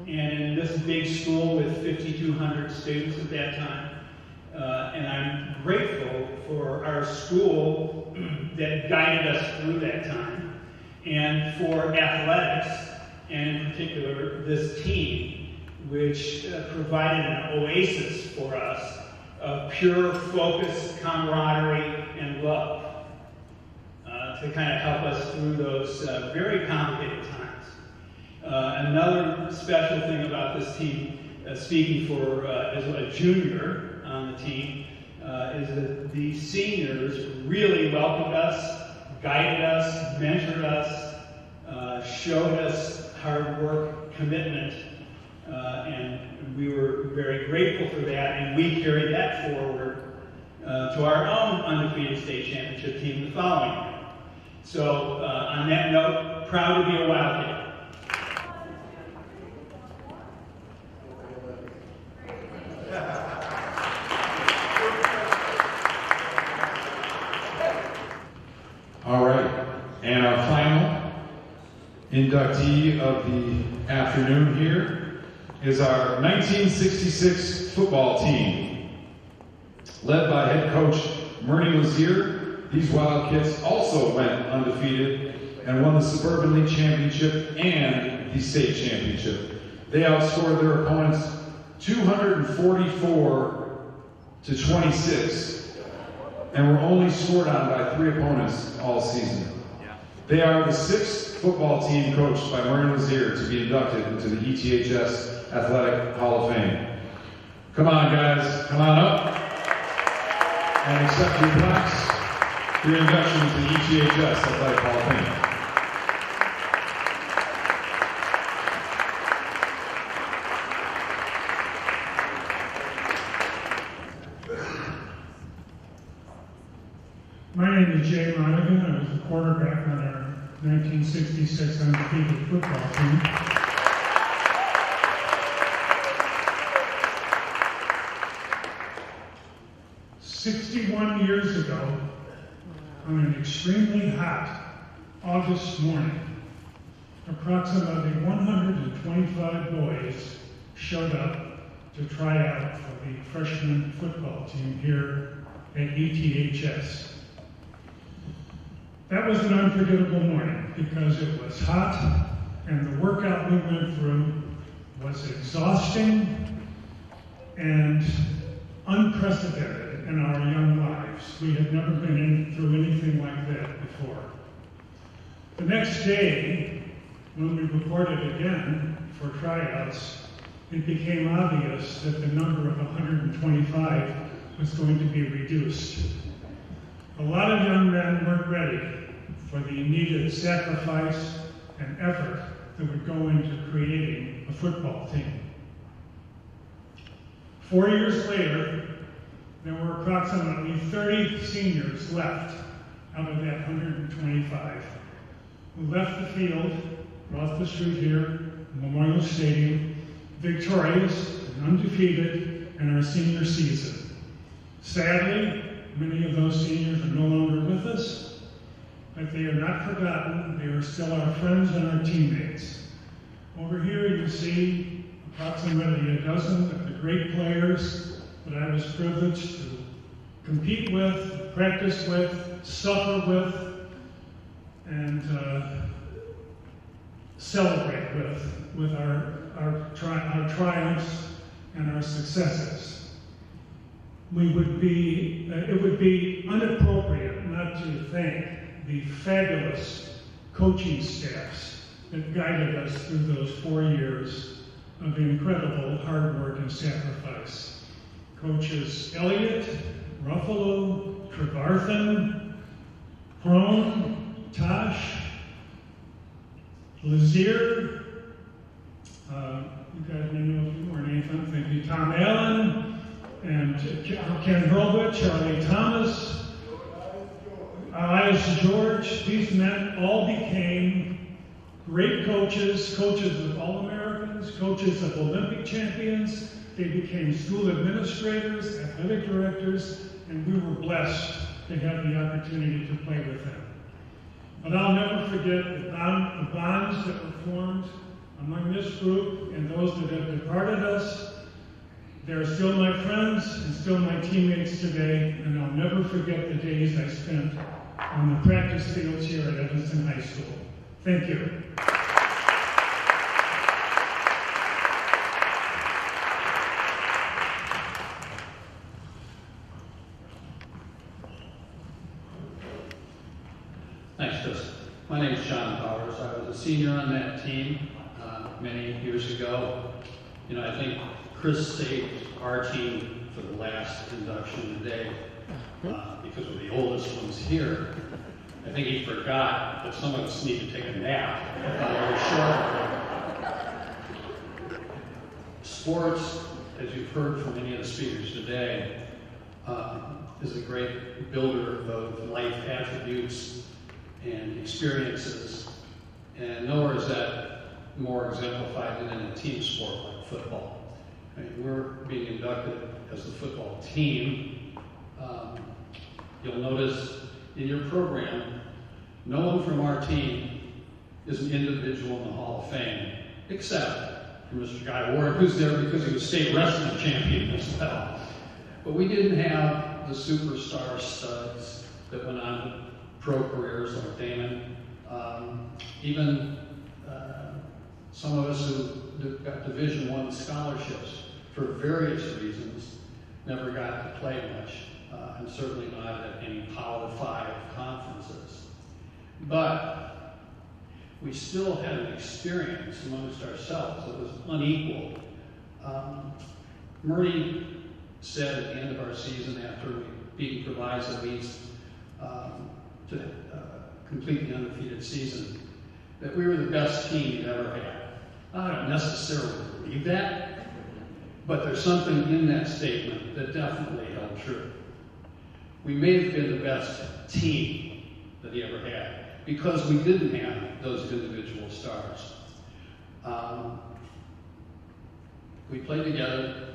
S: and in this big school with 5,200 students at that time. And I'm grateful for our school that guided us through that time, and for athletics, and in particular this team, which provided an oasis for us of pure focus, camaraderie, and love to kind of help us through those very complicated times. Another special thing about this team, speaking for as a junior on the team, is that the seniors really welcomed us, guided us, mentored us, showed us hard work, commitment, and we were very grateful for that, and we carried that forward to our own undefeated state championship team the following year. So on that note, proud to be a Wildcat.
A: All right, and our final inductee of the afternoon here is our 1966 football team, led by head coach Murray Lazier. These Wildcats also went undefeated and won the Suburban League Championship and the state championship. They outscored their opponents 244-26 and were only scored on by 3 opponents all season. They are the 6th football team coached by Murray Lazier to be inducted into the ETHS Athletic Hall of Fame. Come on, guys, come on up and accept your plaques for your induction into the ETHS Athletic Hall of Fame.
U: My name is Jay Monaghan. I was the quarterback on our 1966 undefeated football team. 61 years ago, on an extremely hot August morning, approximately 125 boys showed up to try out for the freshman football team here at ETHS. That was an unforgettable morning because it was hot and the workout we went through was exhausting and unprecedented in our young lives. We had never been through anything like that before. The next day, when we reported again for tryouts, it became obvious that the number of 125 was going to be reduced. A lot of young men weren't ready for the needed sacrifice and effort that would go into creating a football team. 4 years later, there were approximately 30 seniors left out of that 125 who left the field across the street here, Memorial Stadium, victorious and undefeated in our senior season. Sadly, many of those seniors are no longer with us, but they are not forgotten. They are still our friends and our teammates. Over here you see approximately a dozen of the great players that I was privileged to compete with, practice with, suffer with, and celebrate with our triumphs and our successes. It would be inappropriate not to thank the fabulous coaching staffs that guided us through those 4 years of incredible hard work and sacrifice. Coaches Elliott, Ruffalo, Trevarthen, Crone, Tosh, Lazier, you guys may know a few more names, I'm thinking Tom Allen, and Ken Hurlbut, Charlie Thomas, Elias George. These men all became great coaches, coaches of All-Americans, coaches of Olympic champions. They became school administrators, athletic directors, and we were blessed to have the opportunity to play with them. But I'll never forget the bonds that were formed among this group and those that have departed us. They're still my friends and still my teammates today, and I'll never forget the days I spent on the practice fields here at Evanston High School. Thank you.
C: Thanks, Chris. My name is John Powers. I was a senior on that team many years ago. You know, I think Chris saved our team for the last induction today because we're the oldest ones here. I think he forgot that some of us need to take a nap. Sports, as you've heard from many of the speakers today, is a great builder of life attributes and experiences, and nowhere is that more exemplified than in a team sport like football. I mean, we're being inducted as the football team. You'll notice in your program, no one from our team is an individual in the Hall of Fame, except for Mr. Guy Warwick, who's there because he was state wrestling champion as well. But we didn't have the superstar studs that went on to pro careers like Damon. Even some of us who got Division I scholarships for various reasons never got to play much, and certainly not at any Power 5 conferences. But we still had an experience amongst ourselves that was unequal. Murray said at the end of our season, after we beat Proviso East to complete the undefeated season, that we were the best team he'd ever had. I don't necessarily believe that, but there's something in that statement that definitely held true. We may have been the best team that he ever had because we didn't have those individual stars. We played together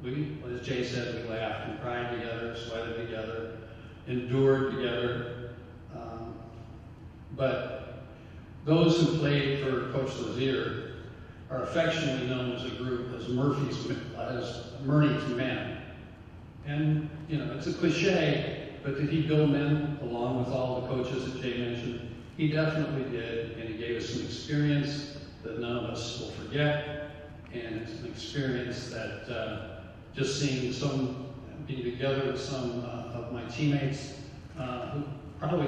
C: we, as Jay said, we laughed and cried together, sweated together, endured together. But those who played for Coach Lazier are affectionately known as a group as Murney's men. And, you know, it's a cliche, but did he build men along with all the coaches that Jay mentioned? He definitely did, and he gave us some experience that none of us will forget. And it's an experience that just seeing being together with some of my teammates who probably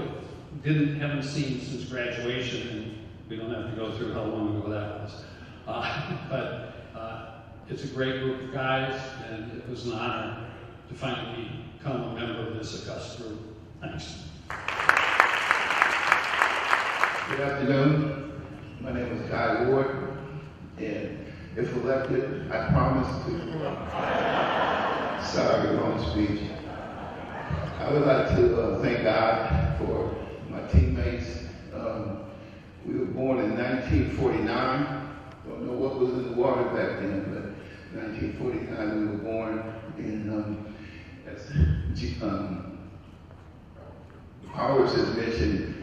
C: haven't seen since graduation, and we don't have to go through how long ago that was. But it's a great group of guys, and it was an honor to finally become a member of this august group. Thanks.
B: Good afternoon. My name is Guy Ward, and if elected, I promise to. Sorry, long speech. I would like to thank God for my teammates. We were born in 1949. Don't know what was in the water back then, but 1949 we were born. And as Howard has mentioned,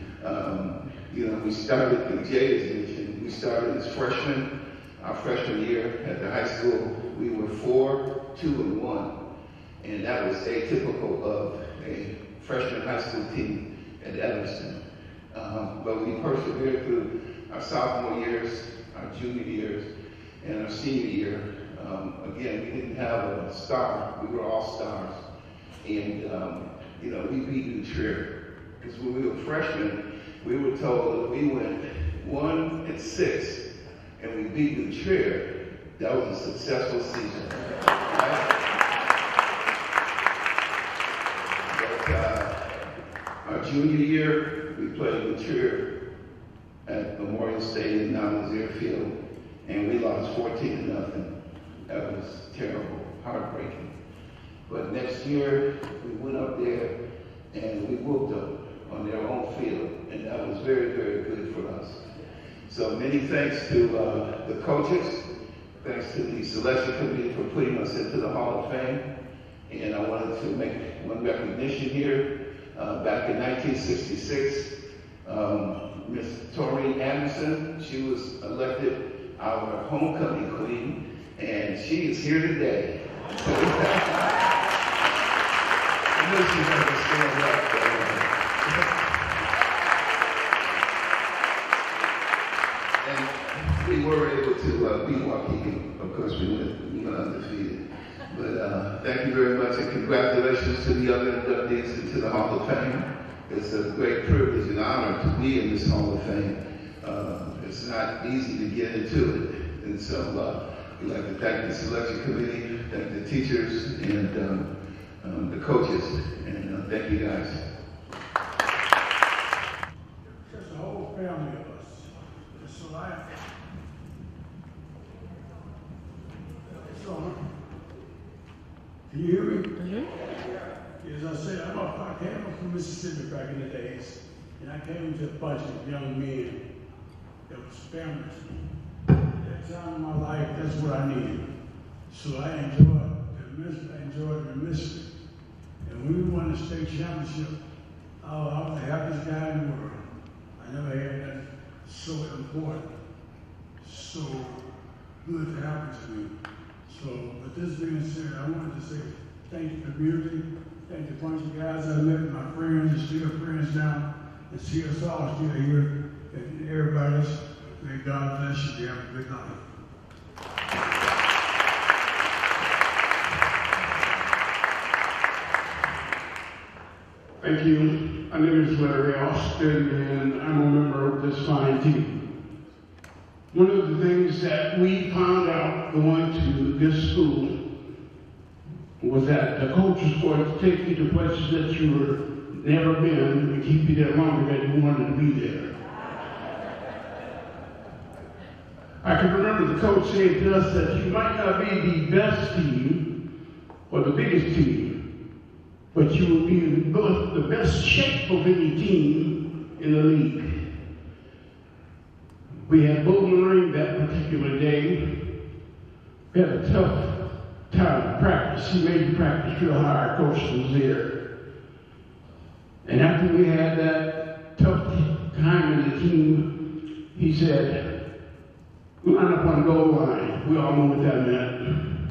B: you know, we started, and Jay has mentioned, we started as freshmen. Our freshman year at the high school, we were 4, 2, and 1. And that was atypical of a freshman high school team at Evanston. But we persevered through our sophomore years, our junior years, and our senior year. Again, we didn't have a star. We were all stars. And, you know, we beat New Trier. Because when we were freshmen, we were told that we went 1-6, and we beat New Trier. That was a successful season. Right? But our junior year, we played New Trier at Memorial Stadium, now Lazier Field, and we lost 14-0. That was terrible, heartbreaking. But next year, we went up there and we whooped them on their own field, and that was very, very good for us. So many thanks to the coaches, thanks to the selection committee for putting us into the Hall of Fame. And I wanted to make one recognition here. Back in 1966, Miss Tori Anderson, she was elected our homecoming queen, and she is here today. I know she's going to stand up. And we were able to beat Waukegan. Of course, we went undefeated. But thank you very much, and congratulations to the other inductees into the Hall of Fame. It's a great privilege and honor to be in this Hall of Fame. It's not easy to get into it. And so we'd like to thank the selection committee, thank the teachers, and the coaches. And thank you guys.
U: Just a whole family of us. It's a life. So, can you hear me? Mm-hmm. As I said, I came up from Mississippi back in the days, and I came to a bunch of young men that was families. At that time in my life, that's what I needed. So I enjoyed the ministry. And when we won the state championship, I was the happiest guy in the world. I never had that so important, so good to happen to me. So, with this being said, I wanted to say thank the community, thank the bunch of guys I met, my friends, and still friends now, and see us all still here, and everybody else. May God bless you. Have a good night.
V: Thank you. My name is Larry Austin, and I'm a member of this fine team. One of the things that we found out going to this school was that the coaches were to take you to places that you were never been and keep you there longer than you wanted to be there. I can remember the coach saying to us that you might not be the best team or the biggest team, but you will be the best shape of any team in the league. We had Bowling Rain that particular day. We had a tough time practice. He made you practice real hard. Coach was there. And after we had that tough time in the team, he said, line up on the goal line. We all know what that meant.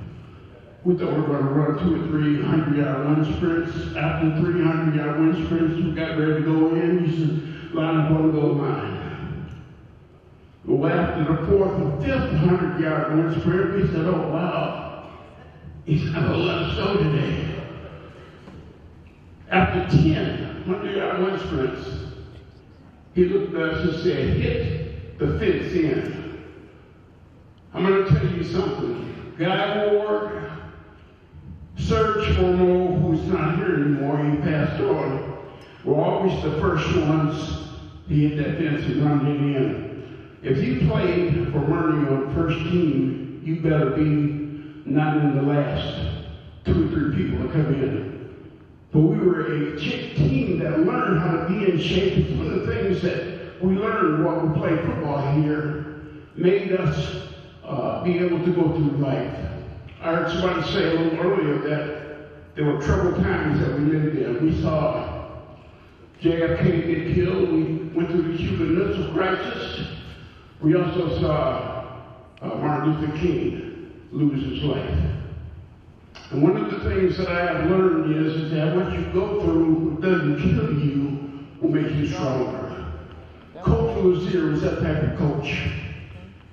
V: We thought we were going to run 2 or 3 100-yard wind sprints. After 300-yard wind sprints, we got ready to go in. He said, line up on the goal line. Well, after the 4th or 5th 100-yard wind sprint, we said, oh, wow, he's got a lot of snow today. After 10 100-yard wind sprints, he looked at us and said, hit the fence in. I'm going to tell you something. Guy Ward, Serge Formo, who's not here anymore, he passed on, were always the first ones to hit that fence and run it in. If you played for Murray on first team, you better be not in the last 2 or 3 people to come in. But we were a team that learned how to be in shape. It's one of the things that we learned while we played football here, made us be able to go through life. I heard somebody say a little earlier that there were troubled times that we lived in. We saw JFK get killed. We went through the Cuban Missile Crisis. We also saw Martin Luther King lose his life. And one of the things that I have learned is that what you go through doesn't kill you, will make you stronger. Coach Luzier is that type of coach.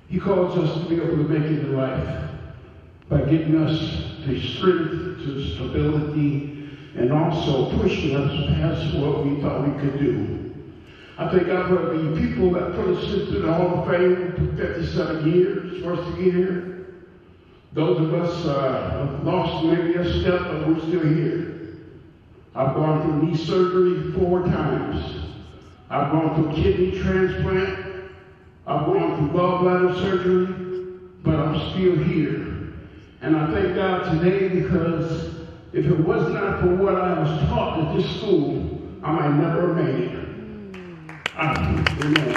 V: He calls us to be able to make it in life by getting us to strength, to stability, and also pushing us past what we thought we could do. I thank God for the people that put us into the Hall of Fame. It took 57 years for us to get here. Those of us have lost maybe a step, but we're still here. I've gone through knee surgery 4 times. I've gone through kidney transplant. I've gone through gallbladder surgery, but I'm still here. And I thank God today because if it was not for what I was taught at this school, I might never have made it. Amen.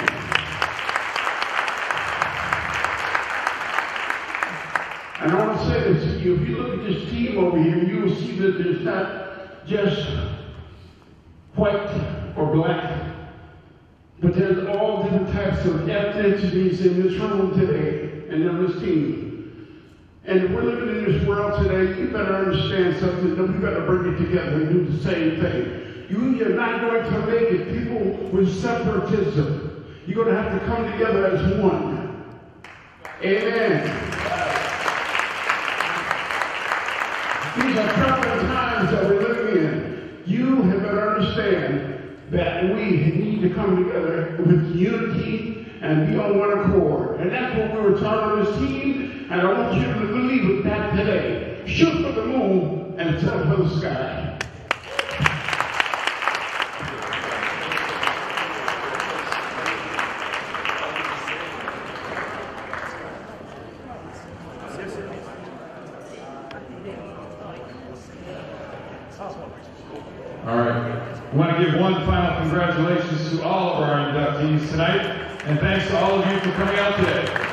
V: And I want to say this to you. If you look at this team over here, you will see that there's not just white or black, but there's all different types of ethnicities in this room today and in this team. And if we're living in this world today, you better understand something, that we better bring it together and do the same thing. You're not going to make it. People with separatism, you're going to have to come together as one. Amen. These are troubling times that we're living in. You have better understand that we need to come together with unity and be on one accord. And that's what we were taught on this team, and I want you to believe with that today. Shoot for the moon and settle for the sky.
A: All right. We want to give one final congratulations to all of our inductees tonight, and thanks to all of you for coming out today.